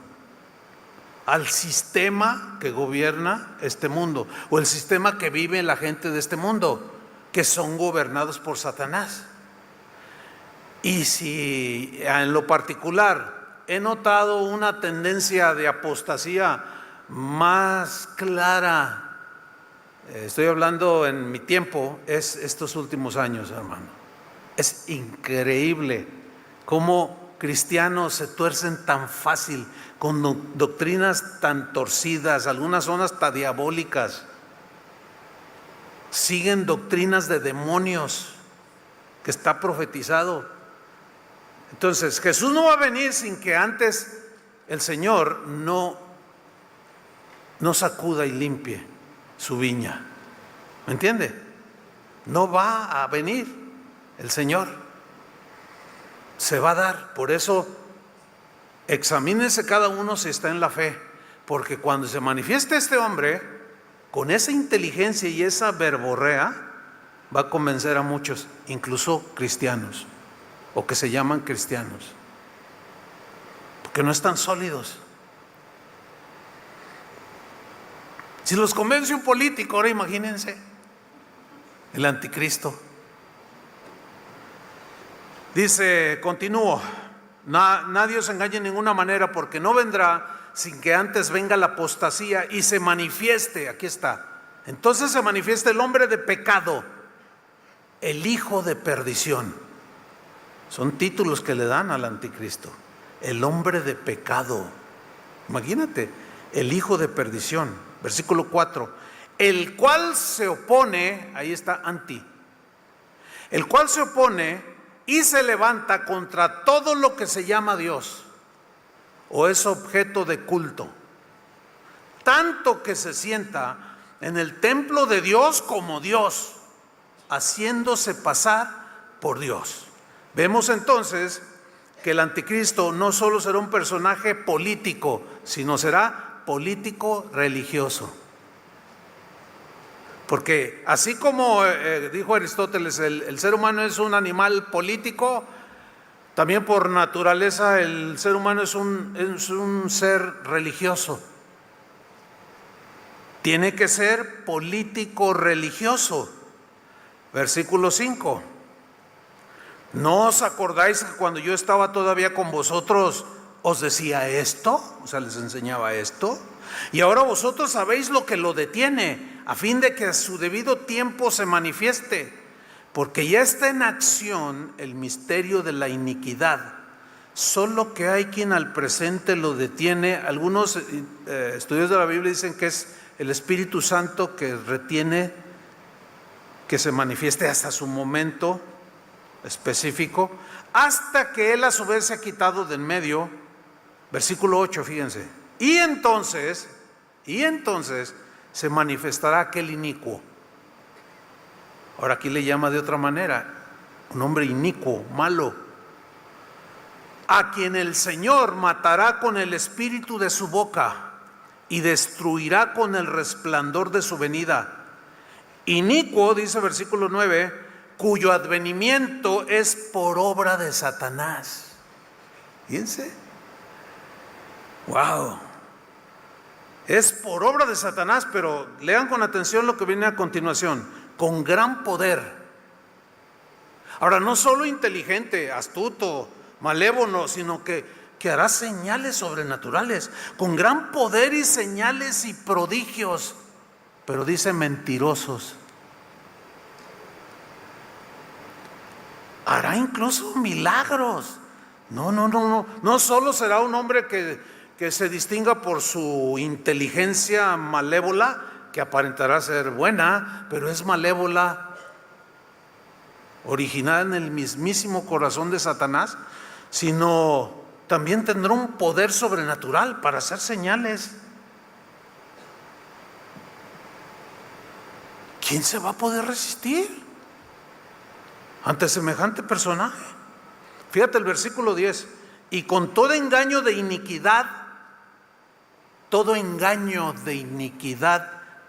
al sistema que gobierna este mundo, o el sistema que vive la gente de este mundo, que son gobernados por Satanás. Y si en lo particular he notado una tendencia de apostasía más clara, estoy hablando en mi tiempo, es estos últimos años, hermano. Es increíble cómo cristianos se tuercen tan fácil con doctrinas tan torcidas, algunas son hasta diabólicas. Siguen doctrinas de demonios que está profetizado. Entonces, Jesús no va a venir sin que antes el Señor no sacuda y limpie su viña. ¿Me entiende? No va a venir el Señor. Se va a dar. Por eso, examínense cada uno si está en la fe. Porque cuando se manifieste este hombre, con esa inteligencia y esa verborrea, va a convencer a muchos, incluso cristianos, o que se llaman cristianos, porque no están sólidos. Si los convence un político, ahora imagínense el anticristo. Dice, continúo, nadie os engañe en ninguna manera, porque no vendrá sin que antes venga la apostasía y se manifieste. Aquí está. Entonces se manifiesta el hombre de pecado, el hijo de perdición. Son títulos que le dan al anticristo. El hombre de pecado. Imagínate, el hijo de perdición. Versículo 4. El cual se opone, ahí está anti. El cual se opone y se levanta contra todo lo que se llama Dios o es objeto de culto, tanto que se sienta en el templo de Dios como Dios, haciéndose pasar por Dios. Vemos entonces que el anticristo no solo será un personaje político, sino será político religioso. Porque así como dijo Aristóteles, el ser humano es un animal político, también por naturaleza el ser humano es un ser religioso. Tiene que ser político religioso. Versículo 5. ¿No os acordáis que cuando yo estaba todavía con vosotros os decía esto? O sea, les enseñaba esto. Y ahora vosotros sabéis lo que lo detiene, a fin de que a su debido tiempo se manifieste. Porque ya está en acción el misterio de la iniquidad, solo que hay quien al presente lo detiene. Algunos estudios de la Biblia dicen que es el Espíritu Santo que retiene que se manifieste hasta su momento específico, hasta que Él a su vez se ha quitado de en medio. Versículo 8, fíjense. Y entonces se manifestará aquel inicuo. Ahora aquí le llama de otra manera, un hombre inicuo, malo, a quien el Señor matará con el espíritu de su boca y destruirá con el resplandor de su venida. Inicuo, dice versículo 9, cuyo advenimiento es por obra de Satanás. Fíjense. Wow. Es por obra de Satanás, pero lean con atención lo que viene a continuación. Con gran poder. Ahora, no solo inteligente, astuto, malévolo, sino que que hará señales sobrenaturales, con gran poder y señales y prodigios. Pero dice mentirosos. Hará incluso milagros. No solo será un hombre que se distinga por su inteligencia malévola, que aparentará ser buena, pero es malévola, originada en el mismísimo corazón de Satanás, sino también tendrá un poder sobrenatural para hacer señales. ¿Quién se va a poder resistir ante semejante personaje? Fíjate el versículo 10. Y con todo engaño de iniquidad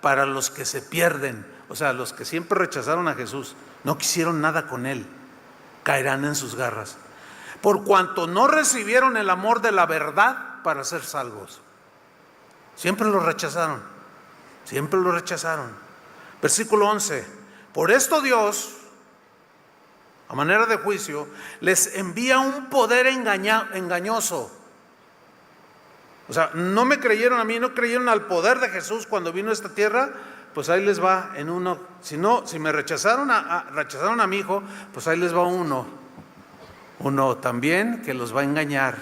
para los que se pierden, o sea, los que siempre rechazaron a Jesús, no quisieron nada con Él, caerán en sus garras, por cuanto no recibieron el amor de la verdad para ser salvos. Siempre lo rechazaron, siempre lo rechazaron. Versículo 11. Por esto Dios, a manera de juicio, les envía un poder engañoso. O sea, no me creyeron a mí, no creyeron al poder de Jesús cuando vino a esta tierra. Pues ahí les va en uno. Si me rechazaron a mi hijo, pues ahí les va uno también que los va a engañar.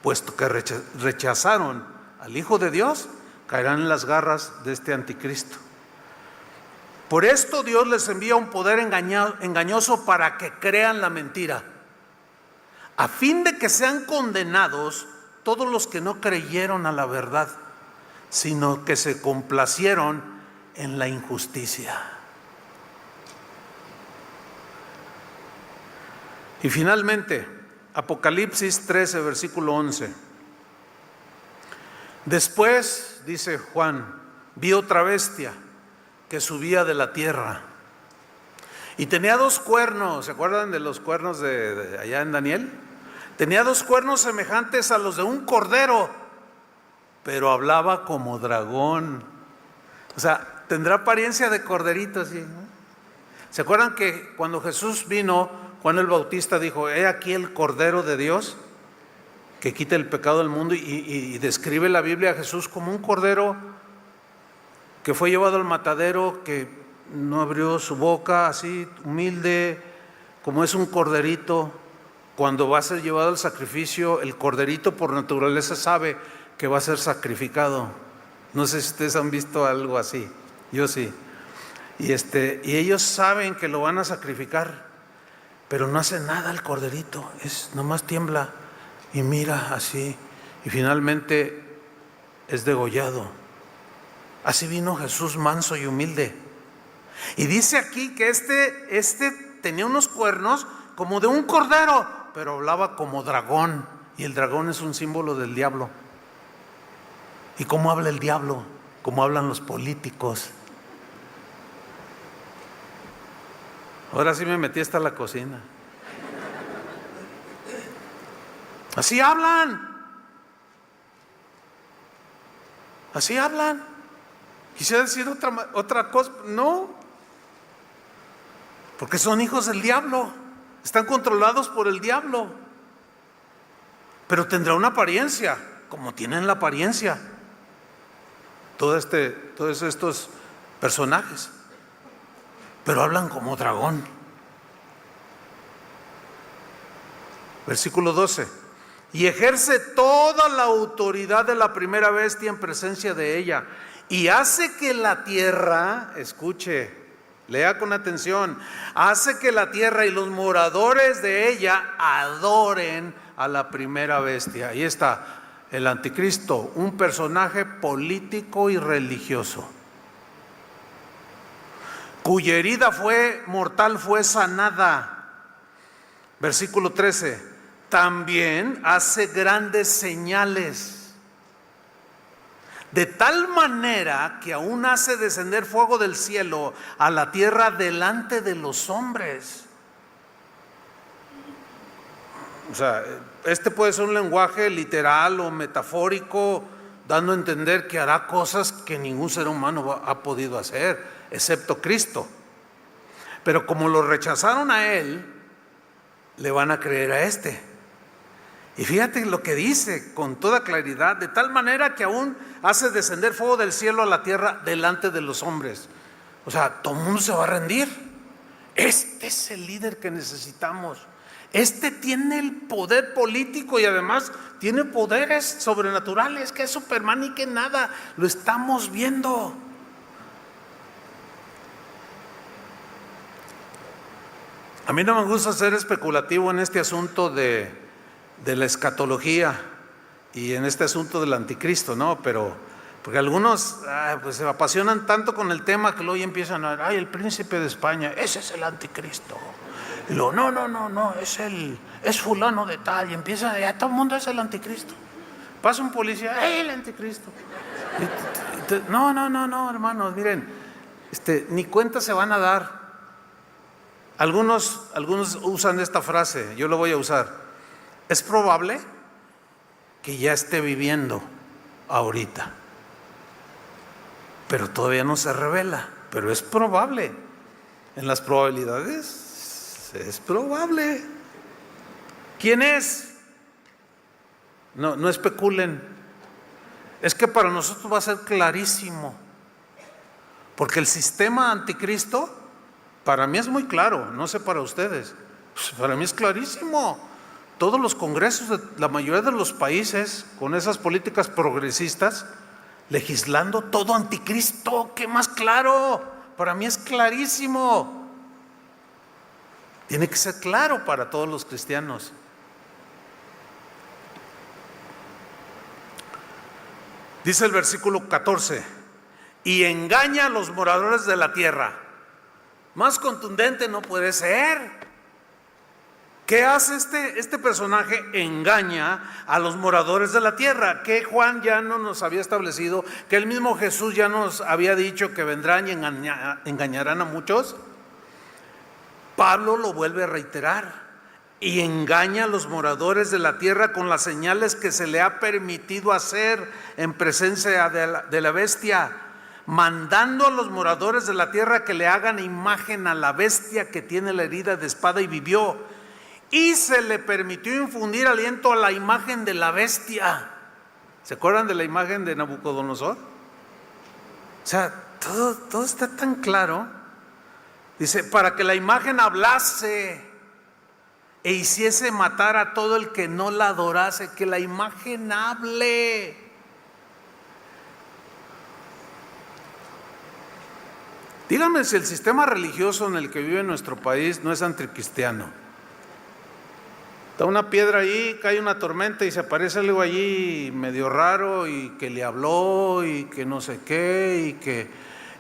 Puesto que rechazaron al Hijo de Dios, caerán en las garras de este anticristo. Por esto Dios les envía un poder engañoso para que crean la mentira, a fin de que sean condenados todos los que no creyeron a la verdad, sino que se complacieron en la injusticia. Y finalmente, Apocalipsis 13, versículo 11. Después, dice Juan, vi otra bestia que subía de la tierra y tenía 2 cuernos. ¿Se acuerdan de los cuernos de allá en Daniel? Tenía 2 cuernos semejantes a los de un cordero, pero hablaba como dragón. O sea, tendrá apariencia de corderito así, ¿no? ¿Se acuerdan que cuando Jesús vino, Juan el Bautista dijo: he aquí el Cordero de Dios que quita el pecado del mundo? Y describe la Biblia a Jesús como un cordero que fue llevado al matadero, que no abrió su boca, así humilde, como es un corderito. Cuando va a ser llevado al sacrificio, el corderito por naturaleza sabe que va a ser sacrificado. No sé si ustedes han visto algo así, yo sí. Y ellos saben que lo van a sacrificar, pero no hace nada el corderito, nomás tiembla y mira así, y finalmente es degollado. Así vino Jesús, manso y humilde. Y dice aquí que este tenía unos cuernos como de un cordero, pero hablaba como dragón, y el dragón es un símbolo del diablo. ¿Y cómo habla el diablo? Como hablan los políticos. Ahora sí me metí hasta la cocina. Así hablan. Así hablan. Quisiera decir otra cosa, no. Porque son hijos del diablo. Están controlados por el diablo. Pero tendrá una apariencia, como tienen la apariencia todos estos personajes. Pero hablan como dragón. Versículo 12. Y ejerce toda la autoridad de la primera bestia en presencia de ella, y hace que la tierra, escuche, lea con atención, hace que la tierra y los moradores de ella adoren a la primera bestia. Ahí está el anticristo, un personaje político y religioso, cuya herida mortal fue sanada. Versículo 13. También hace grandes señales, de tal manera que aún hace descender fuego del cielo a la tierra delante de los hombres. O sea, puede ser un lenguaje literal o metafórico, dando a entender que hará cosas que ningún ser humano ha podido hacer, excepto Cristo. Pero como lo rechazaron a Él, le van a creer a Y fíjate lo que dice con toda claridad: de tal manera que aún hace descender fuego del cielo a la tierra delante de los hombres. O sea, todo el mundo se va a rendir. Este es el líder que necesitamos. Este tiene el poder político y además tiene poderes sobrenaturales, que es Superman y que nada. Lo estamos viendo. A mí no me gusta ser especulativo en este asunto de la escatología y en este asunto del anticristo, ¿no? Pero porque algunos pues se apasionan tanto con el tema que luego ya empiezan a el príncipe de España, ese es el anticristo. Y luego, no, es fulano de tal. Y empieza, ya todo el mundo es el anticristo. Pasa un policía, el anticristo. No, hermanos, miren, ni cuenta se van a dar. Algunos usan esta frase, yo lo voy a usar. Es probable que ya esté viviendo ahorita, pero todavía no se revela. Pero es probable. En las probabilidades es probable. ¿Quién es? No especulen. Es que para nosotros va a ser clarísimo, porque el sistema anticristo para mí es muy claro. No sé para ustedes, para mí es clarísimo. Todos los congresos de la mayoría de los países con esas políticas progresistas legislando todo anticristo. ¿Qué más claro? Para mí es clarísimo. Tiene que ser claro para todos los cristianos. Dice el versículo 14: y engaña a los moradores de la tierra. Más contundente no puede ser. ¿Qué hace este personaje? Engaña a los moradores de la tierra. Que Juan ya no nos había establecido, que el mismo Jesús ya nos había dicho que vendrán y engañarán a muchos. Pablo lo vuelve a reiterar: y engaña a los moradores de la tierra con las señales que se le ha permitido hacer en presencia de la bestia, mandando a los moradores de la tierra que le hagan imagen a la bestia que tiene la herida de espada y vivió. Y se le permitió infundir aliento a la imagen de la bestia. ¿Se acuerdan de la imagen de Nabucodonosor? O sea, todo está tan claro. Dice, para que la imagen hablase e hiciese matar a todo el que no la adorase. Que la imagen hable. Díganme si el sistema religioso en el que vive nuestro país no es anticristiano. Está una piedra ahí, cae una tormenta y se aparece algo allí medio raro y que le habló y que no sé qué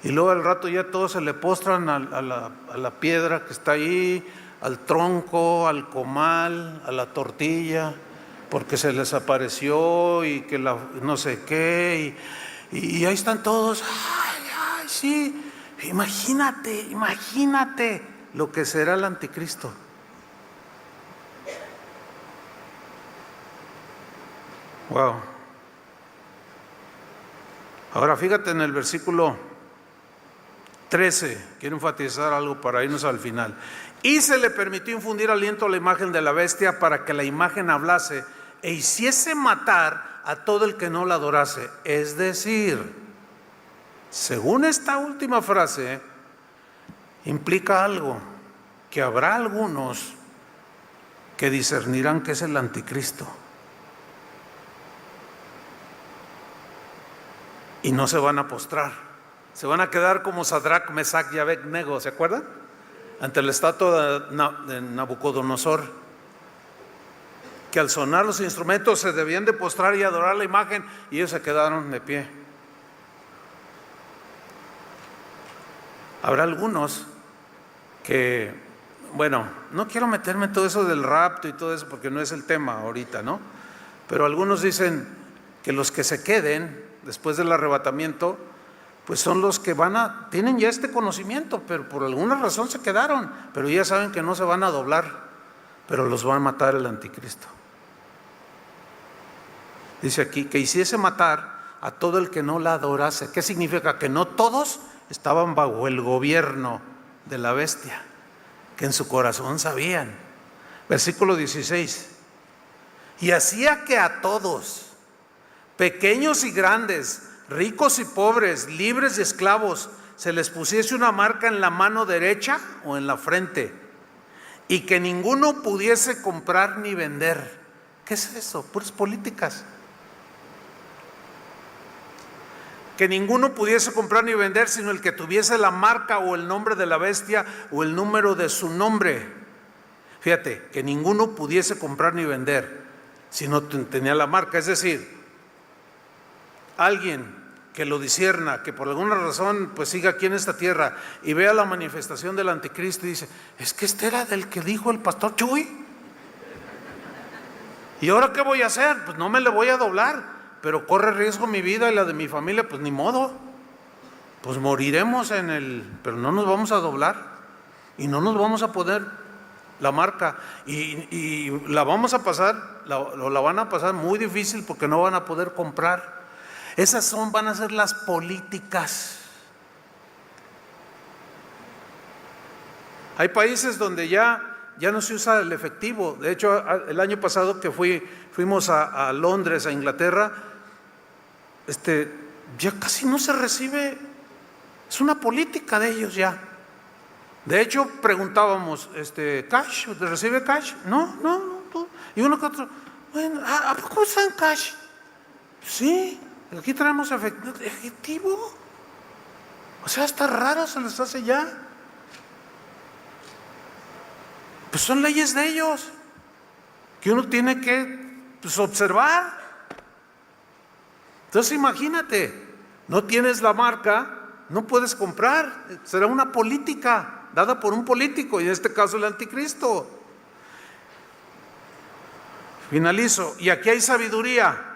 y luego al rato ya todos se le postran a la piedra que está ahí, al tronco, al comal, a la tortilla, porque se les apareció y que no sé qué y ahí están todos. Ay, sí. Imagínate lo que será el anticristo. Wow. Ahora fíjate en el versículo 13, quiero enfatizar algo para irnos al final. Y se le permitió infundir aliento a la imagen de la bestia para que la imagen hablase e hiciese matar a todo el que no la adorase. Es decir, según esta última frase, implica algo, que habrá algunos que discernirán que es el anticristo y no se van a postrar. Se van a quedar como Sadrach, Mesach y Abednego, ¿se acuerdan? Ante la estatua de Nabucodonosor, que al sonar los instrumentos se debían de postrar y adorar la imagen, y ellos se quedaron de pie. Habrá algunos que, bueno, no quiero meterme en todo eso del rapto y todo eso porque no es el tema ahorita, ¿no? Pero algunos dicen que los que se queden después del arrebatamiento, pues son los que tienen ya este conocimiento, pero por alguna razón se quedaron, pero ya saben que no se van a doblar, pero los va a matar el anticristo. Dice aquí, que hiciese matar a todo el que no la adorase. ¿Qué significa? Que no todos estaban bajo el gobierno de la bestia, que en su corazón sabían. Versículo 16. y hacía que a todos, pequeños y grandes, ricos y pobres, libres y esclavos, se les pusiese una marca en la mano derecha o en la frente, y que ninguno pudiese comprar ni vender. ¿Qué es eso? Puras políticas. Que ninguno pudiese comprar ni vender, sino el que tuviese la marca o el nombre de la bestia o el número de su nombre. Fíjate, que ninguno pudiese comprar ni vender si no tenía la marca. Es decir, alguien que lo discierna, que por alguna razón pues siga aquí en esta tierra y vea la manifestación del anticristo y dice, es que este era del que dijo el pastor Chuy. ¿Y ahora qué voy a hacer? Pues no me le voy a doblar, pero corre riesgo mi vida y la de mi familia, pues ni modo. Pues moriremos pero no nos vamos a doblar y no nos vamos a poner la marca y la vamos a pasar, la van a pasar muy difícil porque no van a poder comprar. Esas van a ser las políticas. Hay países donde ya no se usa el efectivo. De hecho, el año pasado que fuimos a Londres, a Inglaterra, ya casi no se recibe. Es una política de ellos ya. De hecho, preguntábamos, ¿cash? ¿Te recibe cash? No. Y uno que otro, bueno, ¿a poco usan cash? Sí. Aquí traemos efectivo. O sea, está raro, se les hace ya. Pues son leyes de ellos que uno tiene que observar. Entonces imagínate, no tienes la marca, no puedes comprar. Será una política dada por un político, y en este caso el anticristo. Finalizo, y aquí hay sabiduría.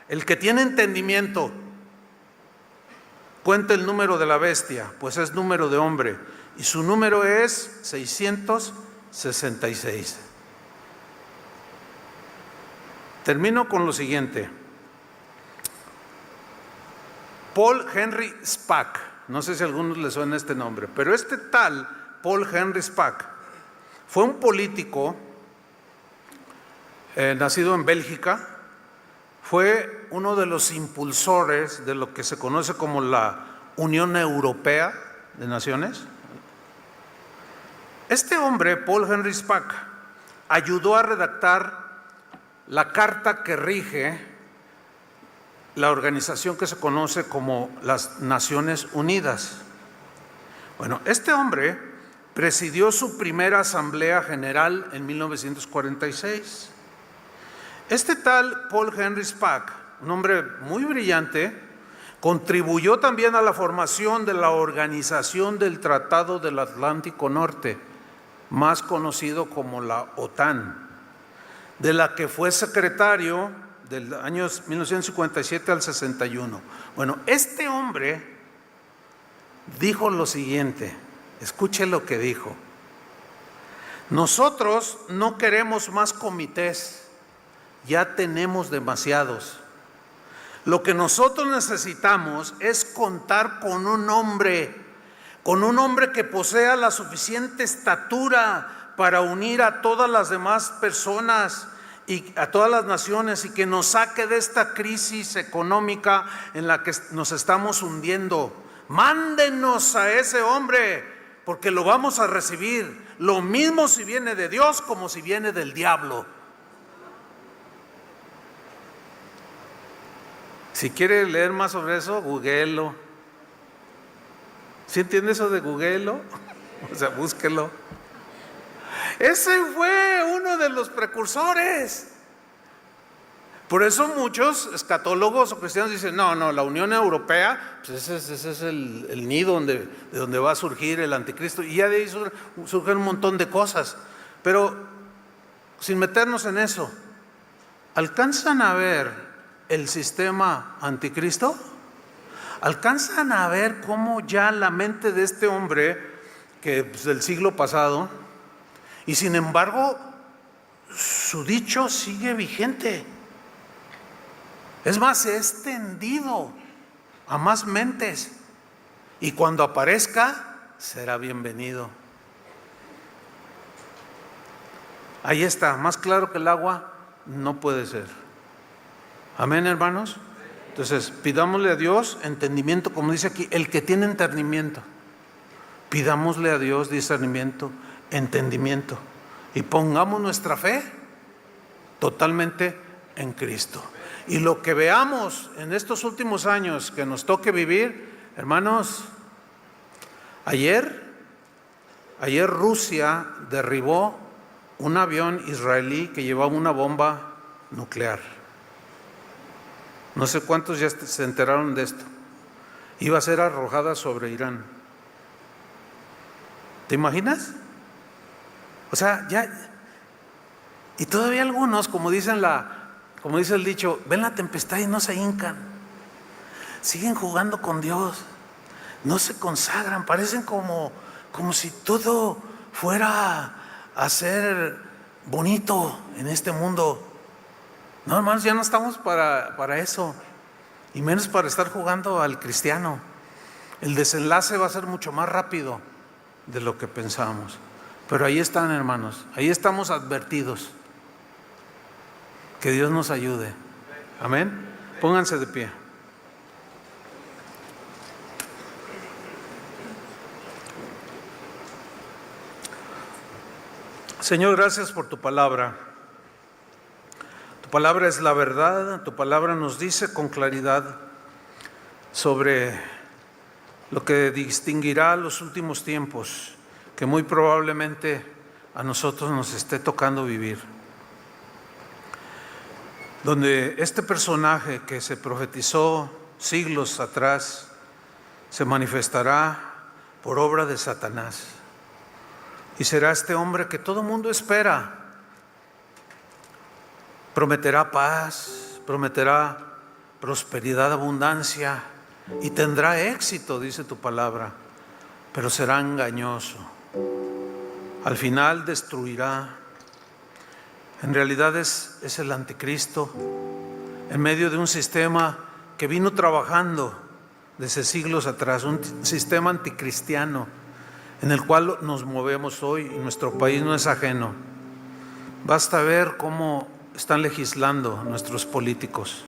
El que tiene entendimiento, cuenta el número de la bestia, pues es número de hombre, y su número es 666. Termino con lo siguiente. Paul Henry Spaak, no sé si a algunos les suena este nombre, pero este tal Paul Henry Spaak fue un político nacido en Bélgica. Fue uno de los impulsores de lo que se conoce como la Unión Europea de Naciones. Este hombre, Paul Henry Spaak, ayudó a redactar la carta que rige la organización que se conoce como las Naciones Unidas. Bueno, este hombre presidió su primera Asamblea General en 1946. Este tal Paul Henry Spaak, un hombre muy brillante, contribuyó también a la formación de la Organización del Tratado del Atlántico Norte, más conocido como la OTAN, de la que fue secretario del año 1957 al 61. Bueno, este hombre dijo lo siguiente, escuche lo que dijo: nosotros no queremos más comités, ya tenemos demasiados. Lo que nosotros necesitamos es contar con un hombre que posea la suficiente estatura para unir a todas las demás personas y a todas las naciones, y que nos saque de esta crisis económica en la que nos estamos hundiendo. Mándenos a ese hombre, porque lo vamos a recibir, lo mismo si viene de Dios como si viene del diablo. Si quiere leer más sobre eso, googlelo. ¿Sí entiende eso de googlelo? O sea, búsquelo. Ese fue uno de los precursores. Por eso muchos escatólogos o cristianos dicen, no, la Unión Europea, pues ese es el nido de donde va a surgir el anticristo. Y ya de ahí surgen un montón de cosas. Pero sin meternos en eso, ¿alcanzan a ver el sistema anticristo? ¿Alcanzan a ver cómo ya la mente de este hombre, que del siglo pasado, y sin embargo su dicho sigue vigente? Es más, se ha extendido a más mentes, y cuando aparezca será bienvenido. Ahí está, más claro que el agua, no puede ser. Amén, hermanos. Entonces, pidámosle a Dios entendimiento, como dice aquí, el que tiene entendimiento. Pidámosle a Dios discernimiento, entendimiento, y pongamos nuestra fe totalmente en Cristo. Y lo que veamos en estos últimos años que nos toque vivir, hermanos, ayer Rusia derribó un avión israelí que llevaba una bomba nuclear. No sé cuántos ya se enteraron de esto. Iba a ser arrojada sobre Irán. ¿Te imaginas? O sea, ya. Y todavía algunos, como dice el dicho, ven la tempestad y no se hincan. Siguen jugando con Dios. No se consagran. Parecen como si todo fuera a ser bonito en este mundo. No, hermanos, ya no estamos para eso. Y menos para estar jugando al cristiano. El desenlace va a ser mucho más rápido de lo que pensamos. Pero ahí están, hermanos, ahí estamos advertidos. Que Dios nos ayude. Amén. Pónganse de pie. Señor, gracias por tu palabra. Tu palabra es la verdad. Tu palabra nos dice con claridad sobre lo que distinguirá los últimos tiempos, que muy probablemente a nosotros nos esté tocando vivir. Donde este personaje que se profetizó siglos atrás se manifestará por obra de Satanás. Y será este hombre que todo mundo espera. Prometerá paz, prometerá prosperidad, abundancia, y tendrá éxito, dice tu palabra, pero será engañoso. Al final destruirá. En realidad es el anticristo, en medio de un sistema que vino trabajando desde siglos atrás, un sistema anticristiano en el cual nos movemos hoy, y nuestro país no es ajeno. Basta ver cómo están legislando nuestros políticos.